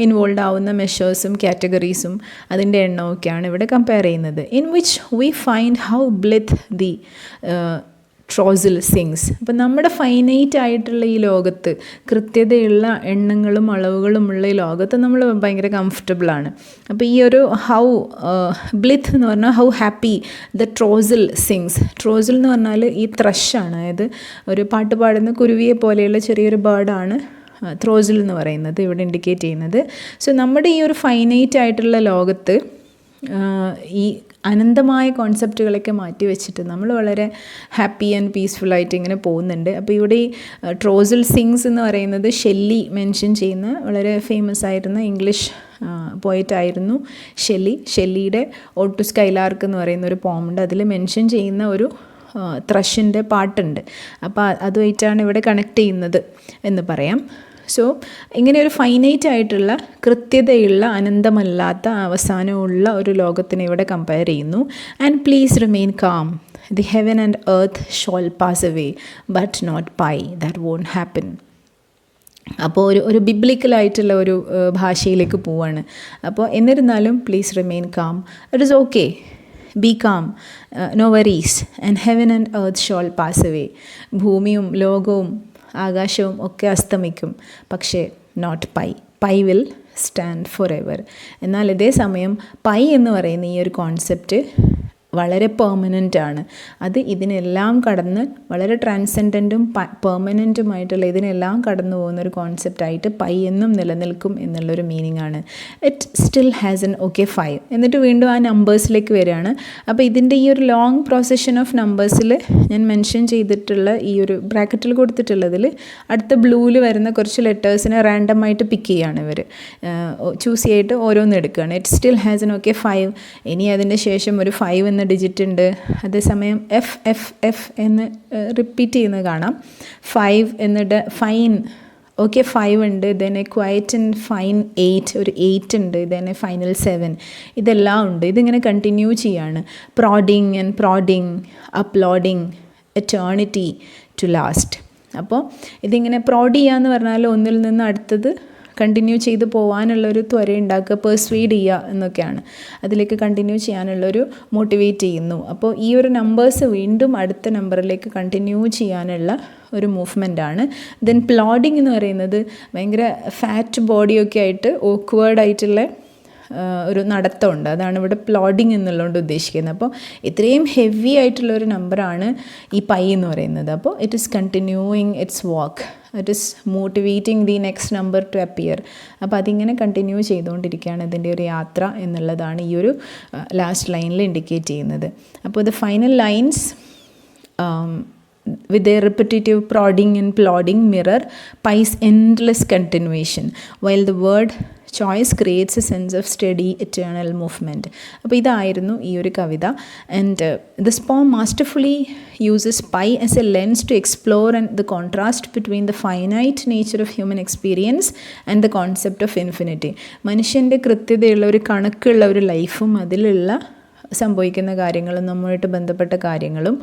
ഇൻവോൾവ് ആവുന്ന മെഷേഴ്സും കാറ്റഗറീസും അതിൻ്റെ എണ്ണമൊക്കെയാണ് ഇവിടെ കമ്പയർ ചെയ്യുന്നത്. In which we find how blithe the throstle sings. അപ്പം നമ്മുടെ ഫൈനൈറ്റ് ആയിട്ടുള്ള ഈ ലോകത്ത്, കൃത്യതയുള്ള എണ്ണങ്ങളും അളവുകളുമുള്ള ഈ ലോകത്ത് നമ്മൾ ഭയങ്കര കംഫർട്ടബിളാണ്. അപ്പോൾ ഈ ഒരു ഹൗ ബ്ലിത്ത് എന്ന് പറഞ്ഞാൽ ഹൗ ഹാപ്പി ദ ട്രോസിൽ സിങ്സ്. ട്രോസിൽ എന്ന് പറഞ്ഞാൽ ഈ ത്രഷാണ്, അതായത് ഒരു പാട്ട് പാടുന്ന കുരുവിയെ പോലെയുള്ള ചെറിയൊരു ബേർഡാണ് ത്രോസിൽ എന്ന് പറയുന്നത് ഇവിടെ ഇൻഡിക്കേറ്റ് ചെയ്യുന്നത്. സോ നമ്മുടെ ഈ ഒരു ഫൈനൈറ്റ് ആയിട്ടുള്ള ലോകത്ത് ഈ അനന്തമായ കോൺസെപ്റ്റുകളൊക്കെ മാറ്റി വെച്ചിട്ട് നമ്മൾ വളരെ ഹാപ്പി ആൻഡ് പീസ്ഫുള്ളായിട്ട് ഇങ്ങനെ പോകുന്നുണ്ട്. അപ്പോൾ ഇവിടെ ഈ ട്രോസിൽ സിങ്സ് എന്ന് പറയുന്നത് ഷെല്ലി മെൻഷൻ ചെയ്യുന്ന വളരെ ഫേമസ് ആയിരുന്ന ഇംഗ്ലീഷ് പോയറ്റായിരുന്നു ഷെല്ലിയുടെ ഓഡ് ടു സ്കൈലാർക്ക് എന്ന് പറയുന്ന ഒരു പോമുണ്ട്. അതിൽ മെൻഷൻ ചെയ്യുന്ന ഒരു ത്രഷിൻ്റെ പാട്ടുണ്ട്. അപ്പോൾ അതുമായിട്ടാണ് ഇവിടെ കണക്ട് ചെയ്യുന്നത് എന്ന് പറയാം. സോ ഇങ്ങനെ ഒരു ഫൈനൈറ്റ് ആയിട്ടുള്ള കൃത്യതയുള്ള അനന്തമല്ലാത്ത അവസാനമുള്ള ഒരു ലോകത്തിനെ ഇവിടെ കമ്പയർ ചെയ്യുന്നു. And please remain calm, the heaven and earth shall pass away but not pi, that won't happen. അപ്പോൾ ഒരു ബിബ്ലിക്കലായിട്ടുള്ള ഒരു ഭാഷയിലേക്ക് പോവാണ്. അപ്പോൾ എന്നിരുന്നാലും please remain calm, it is okay, be calm, no worries, and heaven and earth shall pass away. ഭൂമിയും ലോകവും ആകാശവും ഒക്കെ അസ്തമിക്കും, പക്ഷേ not pi will stand for ever. എന്നാൽ ഇതേ സമയം പൈ എന്ന് പറയുന്ന ഈ ഒരു കോൺസെപ്റ്റ് വളരെ പെർമനൻ്റ് ആണ്. അത് ഇതിനെല്ലാം കടന്ന് വളരെ ട്രാൻസെൻഡൻറ്റും പെർമനൻറ്റുമായിട്ടുള്ള ഇതിനെല്ലാം കടന്നു പോകുന്നൊരു കോൺസെപ്റ്റായിട്ട് പൈ എന്നും നിലനിൽക്കും എന്നുള്ളൊരു മീനിങ് ആണ്. It still has N okay 5. എന്നിട്ട് വീണ്ടും ആ നമ്പേഴ്സിലേക്ക് വരികയാണ്. അപ്പോൾ ഇതിൻ്റെ ഈ ഒരു ലോങ് പ്രോസഷൻ ഓഫ് നമ്പേഴ്സിൽ ഞാൻ മെൻഷൻ ചെയ്തിട്ടുള്ള ഈ ഒരു ബ്രാക്കറ്റിൽ കൊടുത്തിട്ടുള്ളതിൽ അടുത്ത ബ്ലൂവിൽ വരുന്ന കുറച്ച് ലെറ്റേഴ്സിനെ റാൻഡമായിട്ട് പിക്ക് ചെയ്യുകയാണ് ഇവർ, ചൂസ് ചെയ്തിട്ട് ഓരോന്ന് എടുക്കുകയാണ്. It still has N okay 5. ഇനി അതിൻ്റെ ശേഷം ഒരു 5 എന്ന ഡിജിറ്റ് ഉണ്ട്. അതേസമയം എഫ് എന്ന് റിപ്പീറ്റ് ചെയ്യുന്നത് കാണാം. 5 എന്നിട്ട് ഫൈൻ, ഓക്കെ 5 ഉണ്ട്. ദെൻ ക്വയറ്റ് ആൻഡ് ഫൈൻ 8, ഒരു 8 ഉണ്ട്. ദെൻ ഫൈനൽ 7, ഇതെല്ലാം ഉണ്ട്. ഇതിങ്ങനെ കണ്ടിന്യൂ ചെയ്യാണ്. പ്രോഡിങ്, അപ്ലോഡിങ്, എറ്റേണിറ്റി ടു ലാസ്റ്റ്. അപ്പോൾ ഇതിങ്ങനെ പ്രോഡ് ചെയ്യുക എന്ന് പറഞ്ഞാൽ ഒന്നിൽ നിന്ന് അടുത്തത് കണ്ടിന്യൂ ചെയ്ത് പോകാനുള്ളൊരു ത്വര ഉണ്ടാക്കുക, പെർസ്വീഡ് ചെയ്യുക എന്നൊക്കെയാണ്. അതിലേക്ക് കണ്ടിന്യൂ ചെയ്യാനുള്ളൊരു മോട്ടിവേറ്റ് ചെയ്യുന്നു. അപ്പോൾ ഈ ഒരു നമ്പേഴ്സ് വീണ്ടും അടുത്ത നമ്പറിലേക്ക് കണ്ടിന്യൂ ചെയ്യാനുള്ള ഒരു മൂവ്മെൻറ്റാണ്. ദെൻ പ്ലോഡിങ് എന്ന് പറയുന്നത് ഭയങ്കര ഫാറ്റ് ബോഡിയൊക്കെ ആയിട്ട് ഓക്വേർഡായിട്ടുള്ള ഒരു നടത്തമുണ്ട്. അതാണ് ഇവിടെ പ്ലോഡിങ് എന്നുള്ളതുകൊണ്ട് ഉദ്ദേശിക്കുന്നത്. അപ്പോൾ ഇത്രയും ഹെവി ആയിട്ടുള്ളൊരു നമ്പറാണ് ഈ പൈ എന്ന് പറയുന്നത്. അപ്പോൾ it is continuing it's walk, it is motivating the next number two appear. അപ്പോൾ അതിങ്ങനെ കണ്ടിന്യൂ ചെയ്തുകൊണ്ടിരിക്കുകയാണ് ഇതിൻ്റെ ഒരു യാത്ര എന്നുള്ളതാണ് ഈ ഒരു ലാസ്റ്റ് ലൈനിൽ ഇൻഡിക്കേറ്റ് ചെയ്യുന്നത്. അപ്പോൾ the final lines with their repetitive prodding and plodding mirror Pi's endless continuation, while the word choice creates A sense of study eternal movement. അപ്പോൾ ഇതായിരുന്നു ഈ ഒരു കവിത. ആൻഡ് ദിസ് പോം മാസ്റ്റർഫുള്ളി uses pi as a lens to explore and the contrast between the finite nature of human experience and the concept of infinity. മനുഷ്യൻ്റെ കൃത്യതയുള്ള ഒരു കണക്കുള്ള ഒരു ലൈഫും അതിലുള്ള സംഭവിക്കുന്ന കാര്യങ്ങളും നമ്മളുമായിട്ട് ബന്ധപ്പെട്ട കാര്യങ്ങളും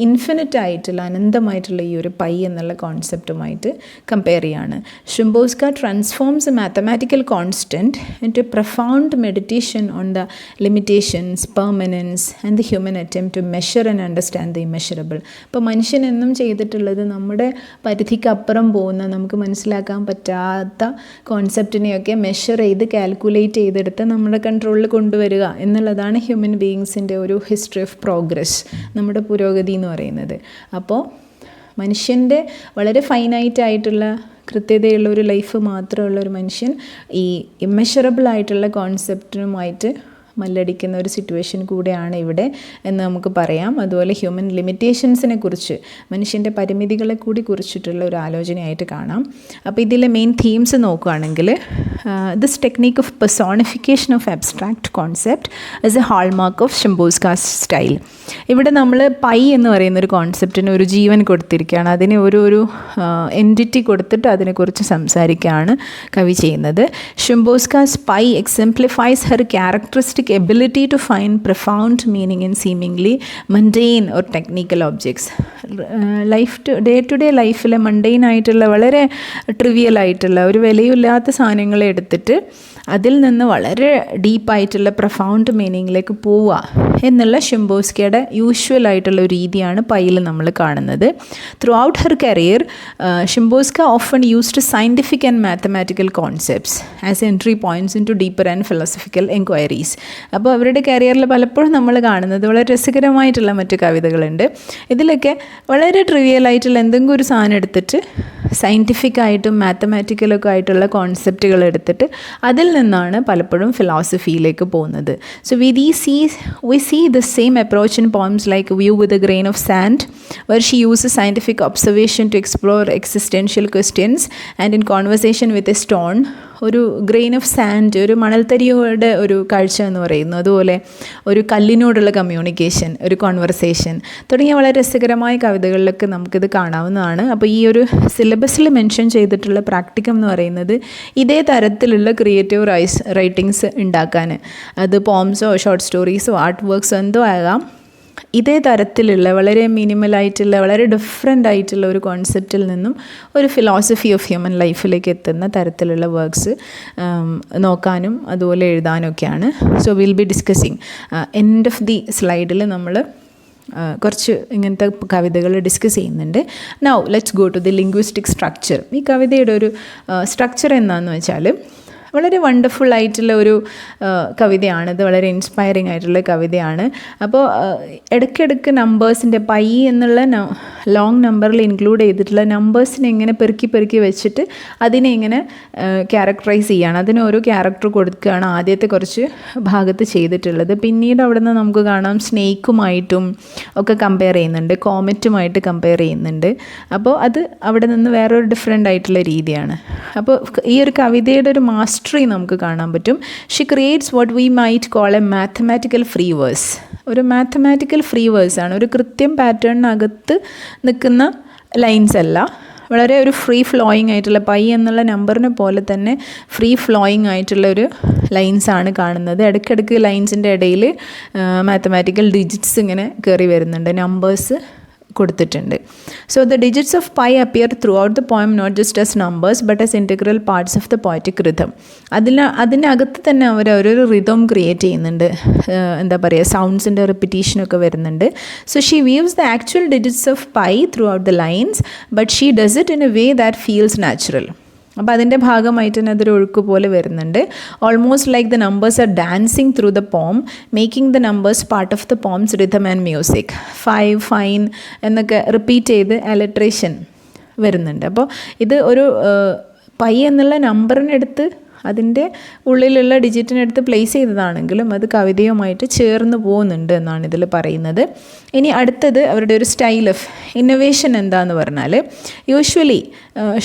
ഇൻഫിനിറ്റ് ആയിട്ടുള്ള അനന്തമായിട്ടുള്ള ഈ ഒരു പൈ എന്നുള്ള കോൺസെപ്റ്റുമായിട്ട് കമ്പയർ ചെയ്യാണ്. Szymborska transforms a mathematical constant into a profound meditation on the limitations, permanence and the human attempt to measure and understand the immeasurable. അപ്പോൾ മനുഷ്യൻ എന്നും ചെയ്തിട്ടുള്ളത് നമ്മുടെ പരിധിക്കപ്പുറം പോകുന്ന, നമുക്ക് മനസ്സിലാക്കാൻ പറ്റാത്ത കോൺസെപ്റ്റിനെയൊക്കെ മെഷർ ചെയ്ത് കാൽക്കുലേറ്റ് ചെയ്തെടുത്ത് നമ്മുടെ കൺട്രോളിൽ കൊണ്ടുവരിക എന്നുള്ളതാണ് ഹ്യൂമൻ ബീയിങ്സിൻ്റെ ഒരു ഹിസ്റ്ററി ഓഫ് പ്രോഗ്രസ്, നമ്മുടെ പുരോഗതി എന്ന് പറയുന്നത്. അപ്പോൾ മനുഷ്യൻ്റെ വളരെ ഫൈനൈറ്റ് ആയിട്ടുള്ള കൃത്യതയുള്ള ഒരു ലൈഫ് മാത്രമുള്ള ഒരു മനുഷ്യൻ ഈ ഇമ്മെഷറബിൾ ആയിട്ടുള്ള കോൺസെപ്റ്റിനുമായിട്ട് മല്ലടിക്കുന്ന ഒരു സിറ്റുവേഷൻ കൂടെയാണ് ഇവിടെ എന്ന് നമുക്ക് പറയാം. അതുപോലെ ഹ്യൂമൻ ലിമിറ്റേഷൻസിനെ കുറിച്ച്, മനുഷ്യൻ്റെ പരിമിതികളെ കൂടി കുറിച്ചിട്ടുള്ള ഒരു ആലോചനയായിട്ട് കാണാം. അപ്പോൾ ഇതിലെ മെയിൻ തീംസ് നോക്കുകയാണെങ്കിൽ this technique of personification of abstract concept as a hallmark of Szymborska's style. ഇവിടെ നമ്മൾ പൈ എന്ന് പറയുന്ന ഒരു കോൺസെപ്റ്റിന് ഒരു ജീവൻ കൊടുത്തിരിക്കുകയാണ്, അതിന് ഒരു എൻറ്റിറ്റി കൊടുത്തിട്ട് അതിനെക്കുറിച്ച് സംസാരിക്കുകയാണ് കവി ചെയ്യുന്നത്. Szymborska's pi exemplifies her characteristic ability to find profound meaning in seemingly mundane or technical objects. Day to day ലൈഫിലെ മണ്ടെയിൻ ആയിട്ടുള്ള വളരെ ട്രിവിയൽ ആയിട്ടുള്ള ഒരു വിലയില്ലാത്ത സാധനങ്ങളെ എടുത്തിട്ട് അതിൽ നിന്ന് വളരെ ഡീപ്പായിട്ടുള്ള പ്രൊഫൗണ്ട് മീനിങ്ങിലേക്ക് പോവുക എന്നുള്ള ഷിംബോസ്കയുടെ യൂഷ്വൽ ആയിട്ടുള്ള ഒരു രീതിയാണ് പൈയിൽ നമ്മൾ കാണുന്നത്. Throughout her career Szymborska often used scientific and mathematical concepts as entry points into deeper and philosophical enquiries. അപ്പോൾ അവരുടെ കരിയറിൽ പലപ്പോഴും നമ്മൾ കാണുന്നത് വളരെ രസകരമായിട്ടുള്ള മറ്റു കവിതകളുണ്ട്. ഇതിലൊക്കെ വളരെ ട്രിവിയലായിട്ടുള്ള എന്തെങ്കിലും ഒരു സാധനം എടുത്തിട്ട് സയൻറ്റിഫിക്കായിട്ടും മാത്തമാറ്റിക്കലൊക്കെ ആയിട്ടുള്ള കോൺസെപ്റ്റുകൾ എടുത്തിട്ട് അതിൽ നിന്നാണ് പലപ്പോഴും ഫിലോസഫിയിലേക്ക് പോകുന്നത്. So we see the same approach in poems like View with a Grain of Sand, where she uses scientific observation to explore existential questions, and in Conversation with a Stone, ഒരു ഗ്രെയിൻ ഓഫ് സാൻഡ്, ഒരു മണൽത്തരിയുടെ ഒരു കാഴ്ച എന്ന് പറയുന്നു. അതുപോലെ ഒരു കല്ലിനോടുള്ള communication, ഒരു conversation തുടങ്ങിയ വളരെ രസകരമായ കവിതകളിലൊക്കെ നമുക്കിത് കാണാവുന്നതാണ്. അപ്പോൾ ഈ ഒരു സിലബസിൽ മെൻഷൻ ചെയ്തിട്ടുള്ള പ്രാക്ടിക്കം എന്ന് പറയുന്നത് ഇതേ തരത്തിലുള്ള ക്രിയേറ്റീവ് റൈറ്റിങ്സ് ഉണ്ടാക്കാൻ, അത് പോംസോ ഷോർട്ട് സ്റ്റോറീസോ ആർട്ട് വർക്ക്സോ എന്തോ ആകാം, ഇതേ തരത്തിലുള്ള വളരെ മിനിമലായിട്ടുള്ള വളരെ ഡിഫറെൻ്റ് ആയിട്ടുള്ള ഒരു കോൺസെപ്റ്റിൽ നിന്നും ഒരു ഫിലോസഫി ഓഫ് ഹ്യൂമൻ ലൈഫിലേക്ക് എത്തുന്ന തരത്തിലുള്ള വർക്ക്സ് നോക്കാനും അതുപോലെ എഴുതാനും ഒക്കെയാണ്. So will be discussing end of the സ്ലൈഡിൽ നമ്മൾ കുറച്ച് ഇങ്ങനത്തെ കവിതകൾ ഡിസ്കസ് ചെയ്യുന്നുണ്ട്. Now let's go to the linguistic structure. ഈ കവിതയുടെ ഒരു സ്ട്രക്ചർ എന്താണെന്ന് വെച്ചാൽ വളരെ വണ്ടർഫുൾ ആയിട്ടുള്ള ഒരു കവിതയാണിത്, വളരെ ഇൻസ്പയറിംഗ് ആയിട്ടുള്ള കവിതയാണ്. അപ്പോൾ ഇടയ്ക്കിടയ്ക്ക് നമ്പേഴ്സിൻ്റെ പൈ എന്നുള്ള ലോങ് നമ്പറിൽ ഇൻക്ലൂഡ് ചെയ്തിട്ടുള്ള നമ്പേഴ്സിനെ ഇങ്ങനെ പെറുക്കി വെച്ചിട്ട് അതിനെ ഇങ്ങനെ ക്യാരക്ടറൈസ് ചെയ്യുകയാണ്, അതിന് ഓരോ ക്യാരക്ടർ കൊടുക്കുകയാണ് ആദ്യത്തെ കുറച്ച് ഭാഗത്ത് ചെയ്തിട്ടുള്ളത്. പിന്നീട് അവിടെ നിന്ന് നമുക്ക് കാണാം സ്നേക്കുമായിട്ടും ഒക്കെ കമ്പയർ ചെയ്യുന്നുണ്ട്, കോമറ്റുമായിട്ട് കമ്പയർ ചെയ്യുന്നുണ്ട്. അപ്പോൾ അത് അവിടെ നിന്ന് വേറൊരു ഡിഫറെൻ്റ് ആയിട്ടുള്ള രീതിയാണ്. അപ്പോൾ ഈ ഒരു കവിതയുടെ ഒരു മാസ്റ്ററി നമുക്ക് കാണാൻ പറ്റും. She creates what we might call a mathematical free verse. ഒരു മാത്തമാറ്റിക്കൽ ഫ്രീ വേഴ്സാണ്, ഒരു കൃത്യം പാറ്റേണിനകത്ത് നിൽക്കുന്ന ലൈൻസ് അല്ല, വളരെ ഒരു ഫ്രീ ഫ്ലോയിങ് ആയിട്ടുള്ള പൈ എന്നുള്ള നമ്പറിനെ പോലെ തന്നെ ഫ്രീ ഫ്ലോയിങ് ആയിട്ടുള്ള ഒരു ലൈൻസാണ് കാണുന്നത്. ഇടയ്ക്കിടയ്ക്ക് ലൈൻസിൻ്റെ ഇടയിൽ മാത്തമാറ്റിക്കൽ ഡിജിറ്റ്സ് ഇങ്ങനെ കയറി വരുന്നുണ്ട്, നമ്പേഴ്സ് കൊടുത്തിട്ടുണ്ട്. So the digits of pi appear throughout the poem not just as numbers but as integral parts of the poetic rhythm. അതിനകത്ത് തന്നെ അവർ ഒരു റിതം ക്രിയേറ്റ് ചെയ്യുന്നുണ്ട്, എന്താ പറയുക, സൗണ്ട്സിൻ്റെ റിപ്പിറ്റീഷനൊക്കെ വരുന്നുണ്ട്. So she weaves the actual digits of pi throughout the lines but she does it in a way that feels natural. അപ്പോൾ അതിൻ്റെ ഭാഗമായിട്ട് തന്നെ അതൊരു ഒഴുക്ക് പോലെ വരുന്നുണ്ട്. Almost like the numbers are dancing through the poem, making the numbers part of the poem's rhythm and music. 5, fine എന്നൊക്കെ repeat ചെയ്ത് അലട്രേഷൻ വരുന്നുണ്ട്. അപ്പോൾ ഇത് ഒരു പൈ എന്നുള്ള നമ്പറിനെടുത്ത് അതിൻ്റെ ഉള്ളിലുള്ള ഡിജിറ്റിനടുത്ത് പ്ലേസ് ചെയ്തതാണെങ്കിലും അത് കവിതയുമായിട്ട് ചേർന്ന് പോകുന്നുണ്ട് എന്നാണ് ഇതിൽ പറയുന്നത്. ഇനി അടുത്തത് അവരുടെ ഒരു സ്റ്റൈൽ ഓഫ് ഇന്നൊവേഷൻ എന്താന്ന് പറഞ്ഞാൽ, യൂഷ്വലി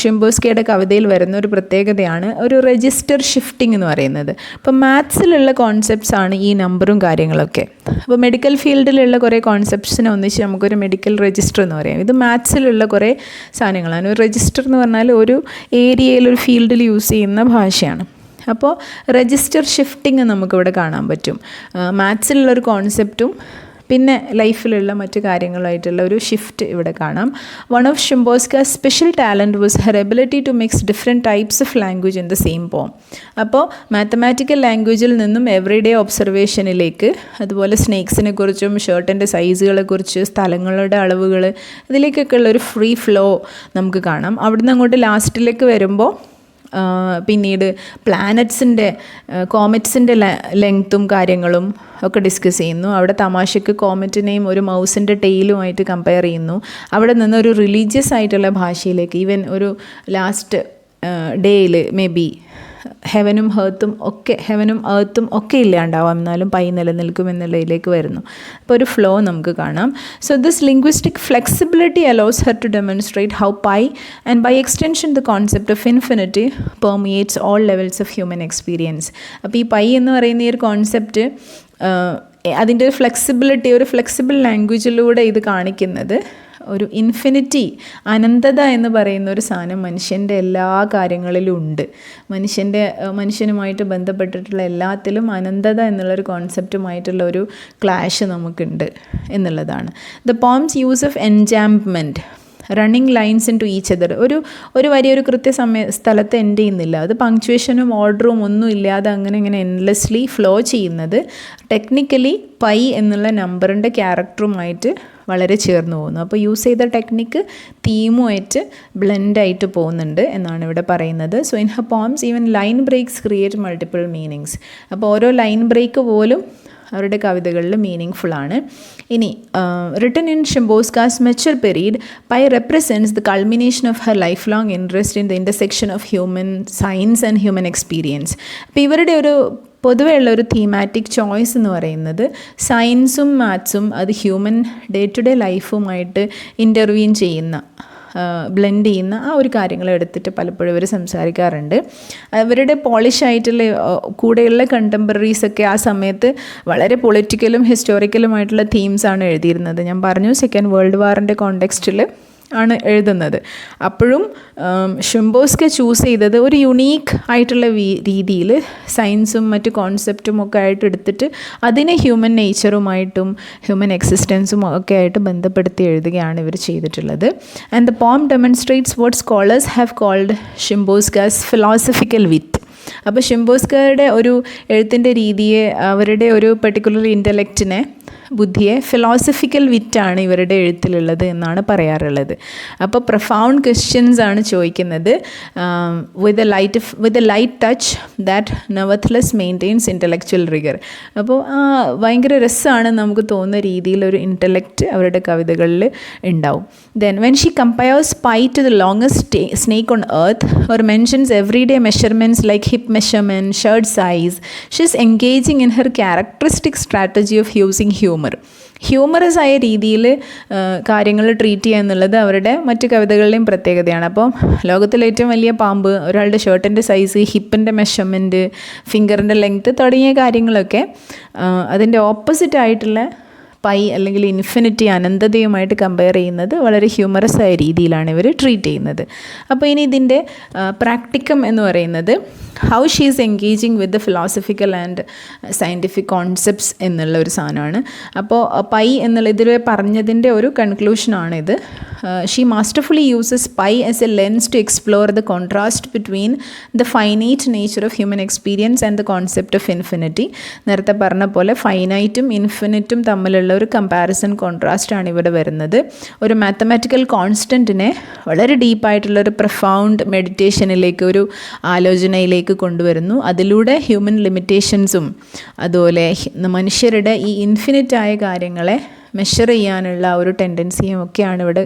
ഷിംബോസ്കിയുടെ കവിതയിൽ വരുന്ന ഒരു പ്രത്യേകതയാണ് ഒരു രജിസ്റ്റർ ഷിഫ്റ്റിംഗ് എന്ന് പറയുന്നത്. അപ്പോൾ മാത്സിലുള്ള കോൺസെപ്റ്റ്സ് ആണ് ഈ നമ്പറും കാര്യങ്ങളൊക്കെ. അപ്പോൾ മെഡിക്കൽ ഫീൽഡിലുള്ള കുറേ കോൺസെപ്റ്റ്സിനെ ഒന്നിച്ച് നമുക്കൊരു മെഡിക്കൽ രജിസ്റ്റർ എന്ന് പറയാം. ഇത് മാത്സിലുള്ള കുറേ സാധനങ്ങളാണ്. ഒരു രജിസ്റ്റർ എന്ന് പറഞ്ഞാൽ ഒരു ഏരിയയിൽ ഒരു ഫീൽഡിൽ യൂസ് ചെയ്യുന്ന ഭാഷയാണ്. അപ്പോൾ രജിസ്റ്റർ ഷിഫ്റ്റിംഗ് നമുക്കിവിടെ കാണാൻ പറ്റും. മാത്സിലുള്ളൊരു കോൺസെപ്റ്റും പിന്നെ ലൈഫിലുള്ള മറ്റു കാര്യങ്ങളായിട്ടുള്ള ഒരു ഷിഫ്റ്റ് ഇവിടെ കാണാം. One of Szymborska's special talent was her ability to mix different types of language in the same poem. അപ്പോൾ മാത്തമാറ്റിക്കൽ ലാംഗ്വേജിൽ നിന്നും എവറിഡേ ഒബ്സർവേഷനിലേക്ക്, അതുപോലെ സ്നേക്സിനെ കുറിച്ചും ഷർട്ടിൻ്റെ സൈസുകളെക്കുറിച്ച്, സ്ഥലങ്ങളുടെ അളവുകൾ, ഇതിലേക്കൊക്കെ ഉള്ളൊരു ഫ്രീ ഫ്ലോ നമുക്ക് കാണാം. അവിടുന്ന് അങ്ങോട്ട് ലാസ്റ്റിലേക്ക് വരുമ്പോൾ പിന്നീട് പ്ലാനറ്റ്സിൻ്റെ കോമറ്റ്സിൻ്റെ ലെങ്ത്തും കാര്യങ്ങളും ഒക്കെ ഡിസ്കസ് ചെയ്യുന്നു. അവിടെ തമാശയ്ക്ക് കോമറ്റിനെയും ഒരു മൗസിൻ്റെ ടെയിലുമായിട്ട് കമ്പയർ ചെയ്യുന്നു. അവിടെ നിന്ന് ഒരു റിലീജിയസ് ആയിട്ടുള്ള ഭാഷയിലേക്ക്, ഈവൻ ഒരു ലാസ്റ്റ് ഡേയിൽ മേ ബി ഹെവനും എർത്തും ഒക്കെ ഇല്ലാണ്ടാവാം, എന്നാലും പൈ നിലനിൽക്കും എന്നുള്ളതിലേക്ക് വരുന്നു. അപ്പോൾ ഒരു ഫ്ലോ നമുക്ക് കാണാം. So this linguistic flexibility allows her to demonstrate how pi and by extension the concept of infinity permeates all levels of human experience. അപ്പോൾ ഈ പൈ എന്ന് പറയുന്ന ഈ ഒരു കോൺസെപ്റ്റ് അതിൻ്റെ ഒരു ഫ്ലെക്സിബിലിറ്റി, ഒരു ഫ്ലെക്സിബിൾ ലാംഗ്വേജിലൂടെ ഇത് കാണിക്കുന്നത് ഒരു ഇൻഫിനിറ്റി, അനന്തത എന്ന് പറയുന്ന ഒരു സാധനം മനുഷ്യൻ്റെ എല്ലാ കാര്യങ്ങളിലും ഉണ്ട്. മനുഷ്യനുമായിട്ട് ബന്ധപ്പെട്ടിട്ടുള്ള എല്ലാത്തിലും അനന്തത എന്നുള്ളൊരു കോൺസെപ്റ്റുമായിട്ടുള്ള ഒരു ക്ലാഷ് നമുക്കുണ്ട് എന്നുള്ളതാണ്. The poem's use of enjambment, running lines into each other. ഒരു വരി ഒരു സ്ഥലത്ത് എൻഡ് ചെയ്യുന്നില്ല. അത് പങ്ക്ച്വേഷനും ഓർഡറും ഒന്നും ഇല്ലാതെ അങ്ങനെ എൻലെസ്ലി ഫ്ലോ ചെയ്യുന്നത് ടെക്നിക്കലി പൈ എന്നുള്ള നമ്പറിൻ്റെ ക്യാരക്ടറുമായിട്ട് വളരെ ചേർന്ന് പോകുന്നു. അപ്പോൾ യൂസ് ചെയ്ത ടെക്നിക്ക് തീമുമായിട്ട് ബ്ലെൻഡായിട്ട് പോകുന്നുണ്ട് എന്നാണ് ഇവിടെ പറയുന്നത്. So in her poems even line breaks create multiple meanings. അപ്പോൾ ഓരോ ലൈൻ ബ്രേക്ക് പോലും അവരുടെ കവിതകളിൽ മീനിങ് ഫുള്ളാണ്. ഇനി written in Szymborska's mature period, pi represents the culmination of her lifelong interest in the intersection of human science and human experience. അപ്പോൾ ഇവരുടെ ഒരു പൊതുവെയുള്ള ഒരു തീമാറ്റിക് ചോയ്സ് എന്ന് പറയുന്നത് സയൻസും മാത്സും അത് ഹ്യൂമൻ ഡേ ടു ഡേ ലൈഫുമായിട്ട് ഇൻ്റർവ്യൂൻ ചെയ്യുന്ന, ബ്ലെൻഡ് ചെയ്യുന്ന ആ ഒരു കാര്യങ്ങൾ എടുത്തിട്ട് പലപ്പോഴും ഇവർ സംസാരിക്കാറുണ്ട്. അവരുടെ പോളിഷായിട്ടുള്ള കൂടെയുള്ള കണ്ടംപററീസൊക്കെ ആ സമയത്ത് വളരെ പൊളിറ്റിക്കലും ഹിസ്റ്റോറിക്കലുമായിട്ടുള്ള തീംസാണ് എഴുതിയിരുന്നത്. ഞാൻ പറഞ്ഞു, സെക്കൻഡ് വേൾഡ് വാറിൻ്റെ കോണ്ടെക്സ്റ്റിൽ ആണ് എഴുതുന്നത്. അപ്പോഴും ഷിംബോസ്ക ചൂസ് ചെയ്തത് ഒരു യുണീക്ക് ആയിട്ടുള്ള രീതിയിൽ സയൻസും മറ്റു കോൺസെപ്റ്റും ഒക്കെ ആയിട്ട് എടുത്തിട്ട് അതിനെ ഹ്യൂമൻ നേച്ചറുമായിട്ടും ഹ്യൂമൻ എക്സിസ്റ്റൻസും ഒക്കെ ആയിട്ട് ബന്ധപ്പെടുത്തി എഴുതുകയാണ് ഇവർ ചെയ്തിട്ടുള്ളത്. And the poem demonstrates what scholars have called Szymborska's philosophical wit. അപ്പോൾ ഷിംബോസ്കയുടെ ഒരു എഴുത്തിൻ്റെ രീതിയെ, അവരുടെ ഒരു പെർട്ടിക്കുലർ ഇൻ്റലക്റ്റിനെ, ബുദ്ധിയെ ഫിലോസഫിക്കൽ വിറ്റാണ് ഇവരുടെ എഴുത്തിലുള്ളത് എന്നാണ് പറയാറുള്ളത്. അപ്പോൾ പ്രൊഫൗണ്ട് ക്വസ്റ്റ്യൻസ് ആണ് ചോദിക്കുന്നത്, with a light touch that nevertheless maintains intellectual rigour. അപ്പോൾ ഭയങ്കര രസമാണ് നമുക്ക് തോന്നുന്ന രീതിയിലൊരു ഇൻ്റലക്റ്റ് അവരുടെ കവിതകളിൽ ഉണ്ടാവും. Then when she compares pi to the longest snake on earth or mentions everyday measurements like hip measurement, shirt size, she is engaging in her characteristic strategy of using humorous ആയ രീതിയിൽ കാര്യങ്ങൾ treat ചെയ്യുക എന്നുള്ളത് അവരുടെ മറ്റു കവിതകളുടെയും പ്രത്യേകതയാണ്. അപ്പോൾ ലോകത്തിലെ ഏറ്റവും വലിയ പാമ്പ്, ഒരാളുടെ ഷർട്ടിൻ്റെ സൈസ്, ഹിപ്പിൻ്റെ മെഷർമെൻറ്റ്, ഫിംഗറിൻ്റെ ലെങ്ത്ത് തുടങ്ങിയ കാര്യങ്ങളൊക്കെ അതിൻ്റെ ഓപ്പോസിറ്റ് ആയിട്ടുള്ള പൈ അല്ലെങ്കിൽ ഇൻഫിനിറ്റി, അനന്തതയുമായിട്ട് കമ്പയർ ചെയ്യുന്നത് വളരെ ഹ്യൂമറസ് ആയ രീതിയിലാണ് ഇവർ ട്രീറ്റ് ചെയ്യുന്നത്. അപ്പോൾ ഇനി ഇതിൻ്റെ പ്രാക്ടിക്കം എന്ന് പറയുന്നത് how she is engaging with the philosophical and scientific concepts എന്നുള്ള ഒരു സാധനമാണ്. അപ്പോൾ പൈ എന്നുള്ള ഇതിൽ പറഞ്ഞതിൻ്റെ ഒരു കൺക്ലൂഷനാണിത്. She masterfully uses pi as a lens to explore the contrast between the finite nature of human experience and the concept of infinity. നേരത്തെ പറഞ്ഞ പോലെ ഫൈനൈറ്റും ഇൻഫിനിറ്റും തമ്മിലുള്ള ഒരു കമ്പാരിസൺ കോൺട്രാസ്റ്റാണ് ഇവിടെ വരുന്നത്. ഒരു മാത്തമാറ്റിക്കൽ കോൺസ്റ്റൻറ്റിനെ വളരെ ഡീപ്പായിട്ടുള്ളൊരു പ്രൊഫൗണ്ട് മെഡിറ്റേഷനിലേക്ക്, ഒരു ആലോചനയിലേക്ക് കൊണ്ടുവരുന്നു. അതിലൂടെ ഹ്യൂമൻ ലിമിറ്റേഷൻസും അതുപോലെ മനുഷ്യരുടെ ഈ ഇൻഫിനിറ്റായ കാര്യങ്ങളെ മെഷർ ചെയ്യാനുള്ള ഒരു ടെൻഡൻസിയും ഒക്കെയാണ് ഇവിടെ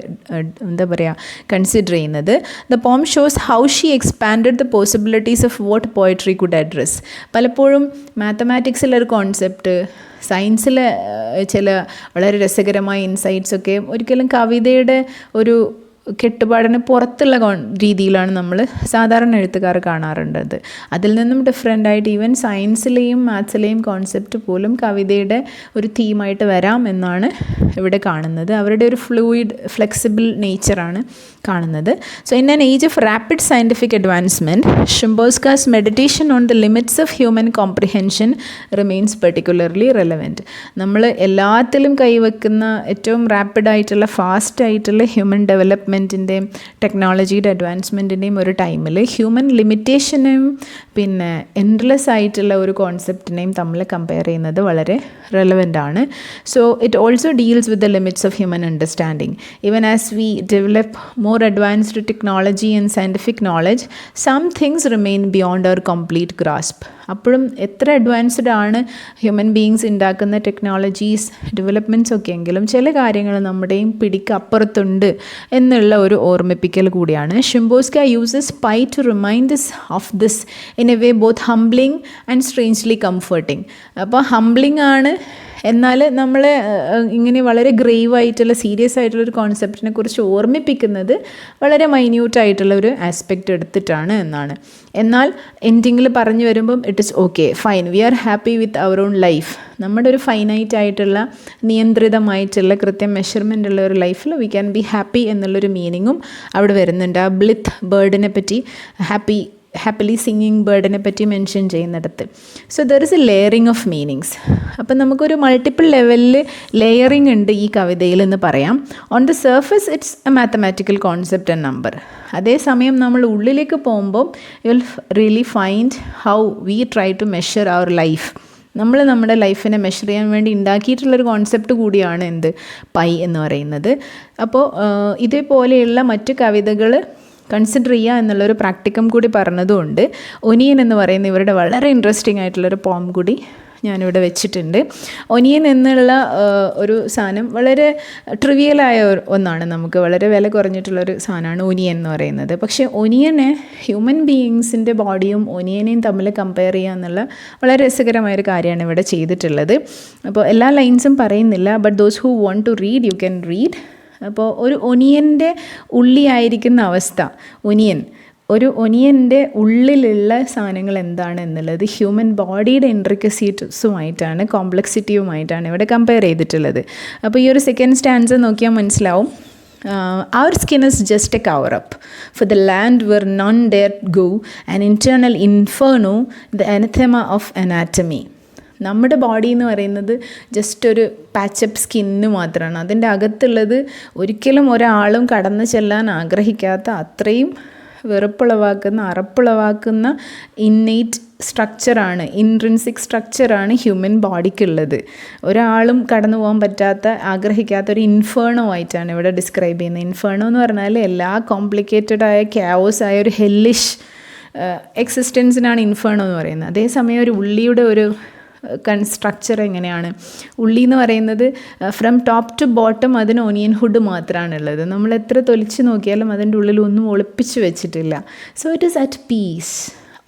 എന്താ പറയുക കൺസിഡർ ചെയ്യുന്നത്. The poem shows how she expanded the possibilities of what poetry could address. പലപ്പോഴും മാത്തമാറ്റിക്സിലൊരു കോൺസെപ്റ്റ്, സയൻസിലെ ചില വളരെ രസകരമായ ഇൻസൈറ്റ്സൊക്കെ ഒരിക്കലും കവിതയുടെ ഒരു കെട്ടുപാടിന് പുറത്തുള്ള രീതിയിലാണ് നമ്മൾ സാധാരണ എഴുത്തുകാർ കാണാറുള്ളത്. അതിൽ നിന്നും ഡിഫറെൻ്റായിട്ട് ഈവൻ സയൻസിലെയും മാത്സിലെയും കോൺസെപ്റ്റ് പോലും കവിതയുടെ ഒരു തീമായിട്ട് വരാം എന്നാണ് ഇവിടെ കാണുന്നത്. അവരുടെ ഒരു ഫ്ലൂയിഡ് ഫ്ലെക്സിബിൾ നേച്ചറാണ് കാണുന്നത്. So in an age of rapid scientific advancement, Szymborska's meditation on the limits of human comprehension remains particularly relevant. നമ്മൾ എല്ലാത്തിലും കൈവെക്കുന്ന ഏറ്റവും റാപ്പിഡായിട്ടുള്ള ഫാസ്റ്റായിട്ടുള്ള ഹ്യൂമൻ ഡെവലപ്മെൻറ്റിൻ്റെയും ടെക്നോളജിയുടെ അഡ്വാൻസ്മെൻറ്റിൻ്റെയും ഒരു ടൈമിൽ ഹ്യൂമൻ ലിമിറ്റേഷനെയും പിന്നെ എൻഡ്ലെസ് ആയിട്ടുള്ള ഒരു കോൺസെപ്റ്റിനെയും തമ്മിൽ കമ്പയർ ചെയ്യുന്നത് വളരെ റെലവൻ്റ് ആണ്. So it also deals with the limits of human understanding. Even as we develop more advanced technology and scientific knowledge, some things remain beyond our complete grasp. അപ്പോഴും എത്ര advanced ആണ് human beings ഉണ്ടാക്കുന്ന technologies developments ഒക്കെ എങ്കിലും ചില കാര്യങ്ങൾ നമ്മുടെയും പിടിക്ക് അപ്പുറത്തുണ്ട് എന്നുള്ള ഒരു ഓർമ്മിപ്പിക്കൽ കൂടിയാണ്. Szymborska uses pi to remind us of this in a way both humbling and strangely comforting. അപ്പോൾ ഹംബ്ലിങ് ആണ്, എന്നാൽ നമ്മളെ ഇങ്ങനെ വളരെ ഗ്രേവ് ആയിട്ടുള്ള സീരിയസ് ആയിട്ടുള്ളൊരു കോൺസെപ്റ്റിനെ കുറിച്ച് ഓർമ്മിപ്പിക്കുന്നത് വളരെ മൈന്യൂട്ടായിട്ടുള്ള ഒരു ആസ്പെക്റ്റ് എടുത്തിട്ടാണ് എന്നാണ്. എന്നാൽ എൻഡിങ്ങിൽ പറഞ്ഞു വരുമ്പം it is okay, fine, we are happy with our own life. നമ്മുടെ ഒരു ഫൈനൈറ്റ് ആയിട്ടുള്ള നിയന്ത്രിതമായിട്ടുള്ള കൃത്യം മെഷർമെൻ്റ് ഉള്ള ഒരു ലൈഫിൽ വി ക്യാൻ ബി ഹാപ്പി എന്നുള്ളൊരു മീനിങ്ങും അവിടെ വരുന്നുണ്ട്. ആ ബ്ലിത്ത് ബേർഡിനെ പറ്റി, ഹാപ്പിലി സിംഗിങ് ബേർഡിനെ പറ്റി മെൻഷൻ ചെയ്യുന്നിടത്ത്. So there is A layering of meanings. അപ്പം നമുക്കൊരു മൾട്ടിപ്പിൾ ലെവലിൽ ലെയറിങ് ഉണ്ട് ഈ കവിതയിൽ എന്ന് പറയാം. On the surface it's a mathematical concept and number. അതേസമയം നമ്മൾ ഉള്ളിലേക്ക് പോകുമ്പോൾ you will really find how we try to measure our life. നമ്മൾ നമ്മുടെ ലൈഫിനെ മെഷർ ചെയ്യാൻ വേണ്ടി ഉണ്ടാക്കിയിട്ടുള്ളൊരു കോൺസെപ്റ്റ് കൂടിയാണ് എന്ത് പൈ എന്ന് പറയുന്നത്. അപ്പോൾ ഇതേപോലെയുള്ള മറ്റു കവിതകൾ കൺസിഡർ ചെയ്യുക എന്നുള്ളൊരു പ്രാക്ടിക്കം കൂടി പറഞ്ഞതുകൊണ്ട് ഒനിയൻ എന്ന് പറയുന്ന ഇവരുടെ വളരെ ഇൻട്രസ്റ്റിംഗ് ആയിട്ടുള്ളൊരു പോം കൂടി ഞാനിവിടെ വെച്ചിട്ടുണ്ട്. ഒനിയൻ എന്നുള്ള ഒരു സാധനം വളരെ ട്രിവിയലായ ഒന്നാണ്, നമുക്ക് വളരെ വില കുറഞ്ഞിട്ടുള്ളൊരു സാധനമാണ് ഒനിയൻ എന്ന് പറയുന്നത്. പക്ഷേ ഒനിയനെ ഹ്യൂമൻ ബീയിങ്സിൻ്റെ ബോഡിയും ഒനിയനെയും തമ്മിൽ കമ്പയർ ചെയ്യുക എന്നുള്ള വളരെ രസകരമായൊരു കാര്യമാണ് ഇവിടെ ചെയ്തിട്ടുള്ളത്. അപ്പോൾ എല്ലാ ലൈൻസും പറയുന്നില്ല, but those who want to read you can read. അപ്പോൾ ഒരു ഒനിയൻ്റെ ഉള്ളിയായിരിക്കുന്ന അവസ്ഥ, ഒരു ഒനിയൻ്റെ ഉള്ളിലുള്ള സാധനങ്ങൾ എന്താണ് എന്നുള്ളത് ഹ്യൂമൻ ബോഡിയുടെ ഇൻട്രിക്കസീസുമായിട്ടാണ്, കോംപ്ലക്സിറ്റിയുമായിട്ടാണ് ഇവിടെ കമ്പയർ ചെയ്തിട്ടുള്ളത്. അപ്പോൾ ഈ ഒരു സെക്കൻഡ് സ്റ്റാൻസ് നോക്കിയാൽ മനസ്സിലാവും. Our skin is just a cover-up for the land where none dare go, an internal inferno, the anathema of anatomy. നമ്മുടെ ബോഡി എന്ന് പറയുന്നത് ജസ്റ്റ് ഒരു പാച്ചപ്പ് സ്കിന്ന് മാത്രമാണ്. അതിൻ്റെ അകത്തുള്ളത് ഒരിക്കലും ഒരാളും കടന്നു ചെല്ലാൻ ആഗ്രഹിക്കാത്ത അത്രയും വെറുപ്പുളവാക്കുന്ന, അറപ്പുളവാക്കുന്ന ഇന്നേറ്റ് സ്ട്രക്ചറാണ്, ഇൻട്രിൻസിക് സ്ട്രക്ചറാണ് ഹ്യൂമൻ ബോഡിക്കുള്ളത്. ഒരാളും കടന്നു പോകാൻ പറ്റാത്ത, ആഗ്രഹിക്കാത്ത ഒരു ഇൻഫേർണോ ആയിട്ടാണ് ഇവിടെ ഡിസ്ക്രൈബ് ചെയ്യുന്നത്. ഇൻഫേർണോ എന്ന് പറഞ്ഞാൽ എല്ലാ കോംപ്ലിക്കേറ്റഡായ ക്യാവോസ് ആയ ഒരു ഹെല്ലിഷ് എക്സിസ്റ്റൻസിനാണ് ഇൻഫേർണോ എന്ന് പറയുന്നത്. അതേസമയം ഒരു ഉള്ളിയുടെ ഒരു സ്ട്രക്ചർ എങ്ങനെയാണ്? ഉള്ളി എന്ന് പറയുന്നത് ഫ്രം ടോപ്പ് ടു ബോട്ടം അതിന് ഒനിയൻ ഹുഡ് മാത്രമാണുള്ളത്. നമ്മൾ എത്ര തൊലിച്ച് നോക്കിയാലും അതിൻ്റെ ഉള്ളിൽ ഒന്നും ഒളിപ്പിച്ച് വെച്ചിട്ടില്ല. So it is at peace,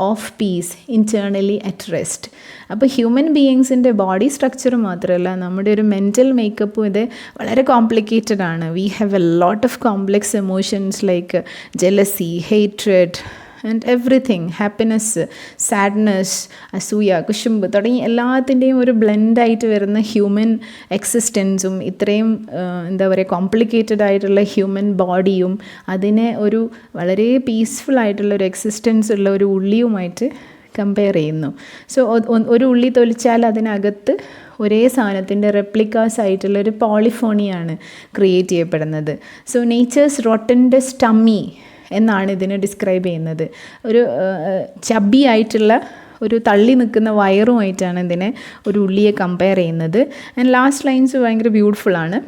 of peace, internally at rest. അപ്പോൾ ഹ്യൂമൻ ബീയിങ്സിൻ്റെ ബോഡി സ്ട്രക്ചർ മാത്രമല്ല, നമ്മുടെ ഒരു മെൻറ്റൽ മേക്കപ്പും ഇത് വളരെ കോംപ്ലിക്കേറ്റഡ് ആണ്. We have a lot of complex emotions like jealousy, hatred and everything, happiness, sadness, അസൂയ, കുശുമ്പ് തുടങ്ങി എല്ലാത്തിൻ്റെയും ഒരു ബ്ലെൻഡായിട്ട് വരുന്ന ഹ്യൂമൻ എക്സിസ്റ്റൻസും ഇത്രയും എന്താ പറയുക കോംപ്ലിക്കേറ്റഡ് ആയിട്ടുള്ള ഹ്യൂമൻ ബോഡിയും അതിനെ ഒരു വളരെ പീസ്ഫുൾ ആയിട്ടുള്ളൊരു എക്സിസ്റ്റൻസ് ഉള്ള ഒരു ഉള്ളിയുമായിട്ട് കമ്പയർ ചെയ്യുന്നു. സോ ഒരു ഉള്ളി തൊലിച്ചാൽ അതിനകത്ത് ഒരേ സാധനത്തിൻ്റെ റെപ്ലിക്കാസ് ആയിട്ടുള്ളൊരു പോളിഫോണിയാണ് ക്രിയേറ്റ് ചെയ്യപ്പെടുന്നത്. സോ നേച്ചേഴ്സ് റോട്ടൻ്റെ സ്റ്റമ്മി എന്നാണ് ഇതിനെ ഡിസ്ക്രൈബ് ചെയ്യുന്നത്. ഒരു ചബ്ബി ആയിട്ടുള്ള ഒരു തള്ളി നിൽക്കുന്ന വയറുമായിട്ടാണ് ഇതിനെ ഒരു ഉള്ളിയെ കമ്പയർ ചെയ്യുന്നത്. ആൻഡ് ലാസ്റ്റ് ലൈൻസ് ഭയങ്കര ബ്യൂട്ടിഫുള്ളാണ്.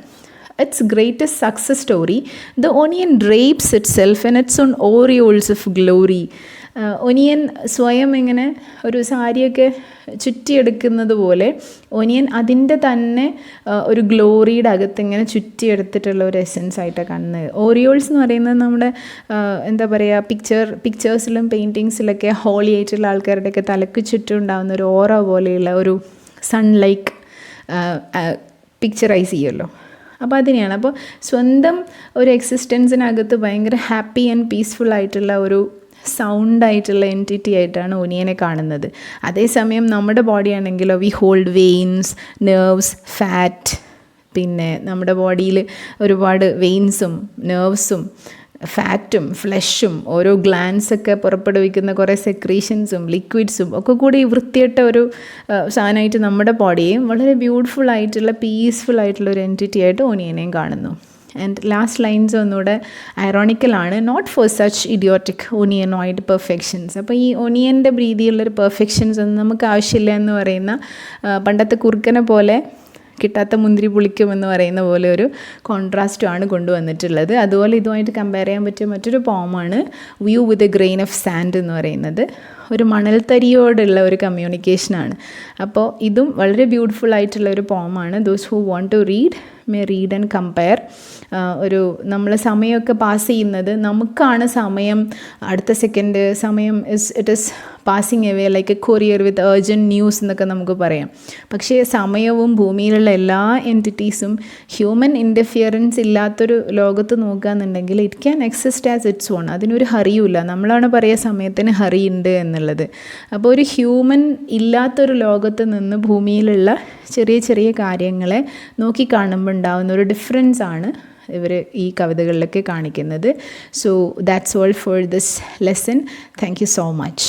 its greatest success story, the onion drapes itself in its own aureoles of glory. Onion സ്വയം ഇങ്ങനെ ഒരു സാരിയൊക്കെ ചുറ്റിയെടുക്കുന്നത് പോലെ ഒനിയൻ അതിൻ്റെ തന്നെ ഒരു ഗ്ലോറിയുടെ അകത്ത് ഇങ്ങനെ ചുറ്റിയെടുത്തിട്ടുള്ള ഒരു എസെൻസ് ആയിട്ടാണ് കാണുന്നത്. ഓറിയോൾസ് എന്ന് പറയുന്നത് നമ്മുടെ എന്താ പറയുക, പിക്ചേഴ്സിലും പെയിൻറ്റിങ്സിലൊക്കെ ഹോളി ആയിട്ടുള്ള ആൾക്കാരുടെയൊക്കെ തലക്ക് ചുറ്റും ഉണ്ടാകുന്ന ഒരു ഓറ പോലെയുള്ള ഒരു സൺ ലൈക്ക് പിക്ചറൈസ് ചെയ്യുമല്ലോ. അപ്പോൾ അതിനെയാണ്. അപ്പോൾ സ്വന്തം ഒരു എക്സിസ്റ്റൻസിനകത്ത് ഭയങ്കര ഹാപ്പി ആൻഡ് പീസ്ഫുൾ ആയിട്ടുള്ള ഒരു സൗണ്ടായിട്ടുള്ള എൻറ്റിറ്റി ആയിട്ടാണ് ഒനിയനെ കാണുന്നത്. അതേസമയം നമ്മുടെ ബോഡി ആണെങ്കിലോ V hold veins, nerves, fat. പിന്നെ നമ്മുടെ ബോഡിയിൽ ഒരുപാട് വെയിൻസും നെർവ്സും ഫാറ്റും ഫ്ലഷും ഓരോ ഗ്ലാൻസൊക്കെ പുറപ്പെടുവിക്കുന്ന കുറേ സെക്രീഷൻസും ലിക്വിഡ്സും ഒക്കെ കൂടി വൃത്തിയിട്ട ഒരു സാധനമായിട്ട് നമ്മുടെ ബോഡിയെയും വളരെ ബ്യൂട്ടിഫുൾ ആയിട്ടുള്ള പീസ്ഫുൾ ആയിട്ടുള്ള ഒരു എൻറ്റിറ്റി ആയിട്ട് ഒനിയനെയും കാണുന്നു. ആൻഡ് ലാസ്റ്റ് ലൈൻസ് ഒന്നുകൂടെ ഐറോണിക്കലാണ്. Not for such idiotic onionoid perfections. അപ്പോൾ ഈ ഒനിയൻ്റെ രീതിയിലുള്ളൊരു പെർഫെക്ഷൻസ് ഒന്നും നമുക്ക് ആവശ്യമില്ല എന്ന് പറയുന്ന, പണ്ടത്തെ കുറുക്കനെ പോലെ കിട്ടാത്ത മുന്തിരി പുളിക്കുമെന്ന് പറയുന്ന പോലെ ഒരു കോൺട്രാസ്റ്റുമാണ് കൊണ്ടുവന്നിട്ടുള്ളത്. അതുപോലെ ഇതുമായിട്ട് കമ്പയർ ചെയ്യാൻ പറ്റിയ മറ്റൊരു പോമാണ് view with a grain of sand എന്ന് പറയുന്നത്. ഒരു മണൽത്തരിയോടുള്ള ഒരു കമ്മ്യൂണിക്കേഷനാണ്. അപ്പോൾ ഇതും വളരെ ബ്യൂട്ടിഫുൾ ആയിട്ടുള്ള ഒരു പോമാണ്. Those who want to read may read and compare. ഒരു നമ്മൾ സമയമൊക്കെ പാസ് ചെയ്യുന്നത്, നമുക്കാണ് സമയം, അടുത്ത സെക്കൻഡ് സമയം it is passing away like A courier with urgent news എന്നൊക്കെ നമുക്ക് പറയാം. പക്ഷേ സമയവും ഭൂമിയിലുള്ള എല്ലാ എൻറ്റിറ്റീസും ഹ്യൂമൻ ഇൻ്റർഫിയറൻസ് ഇല്ലാത്തൊരു ലോകത്ത് നോക്കുകയെന്നുണ്ടെങ്കിൽ it can exist as its own. അതിനൊരു ഹറിയുമില്ല. നമ്മളാണ് പറയുക സമയത്തിന് ഹറിയുണ്ട് എന്നുള്ളത്. അപ്പോൾ ഒരു ഹ്യൂമൻ ഇല്ലാത്തൊരു ലോകത്ത് നിന്ന് ഭൂമിയിലുള്ള ചെറിയ ചെറിയ കാര്യങ്ങളെ നോക്കിക്കാണുമ്പോൾ ഉണ്ടാകുന്ന ഒരു ഡിഫറൻസ് ആണ് ഇവർ ഈ കവിതകളിലൊക്കെ കാണിക്കുന്നത്. So that's all for this lesson. Thank you so much.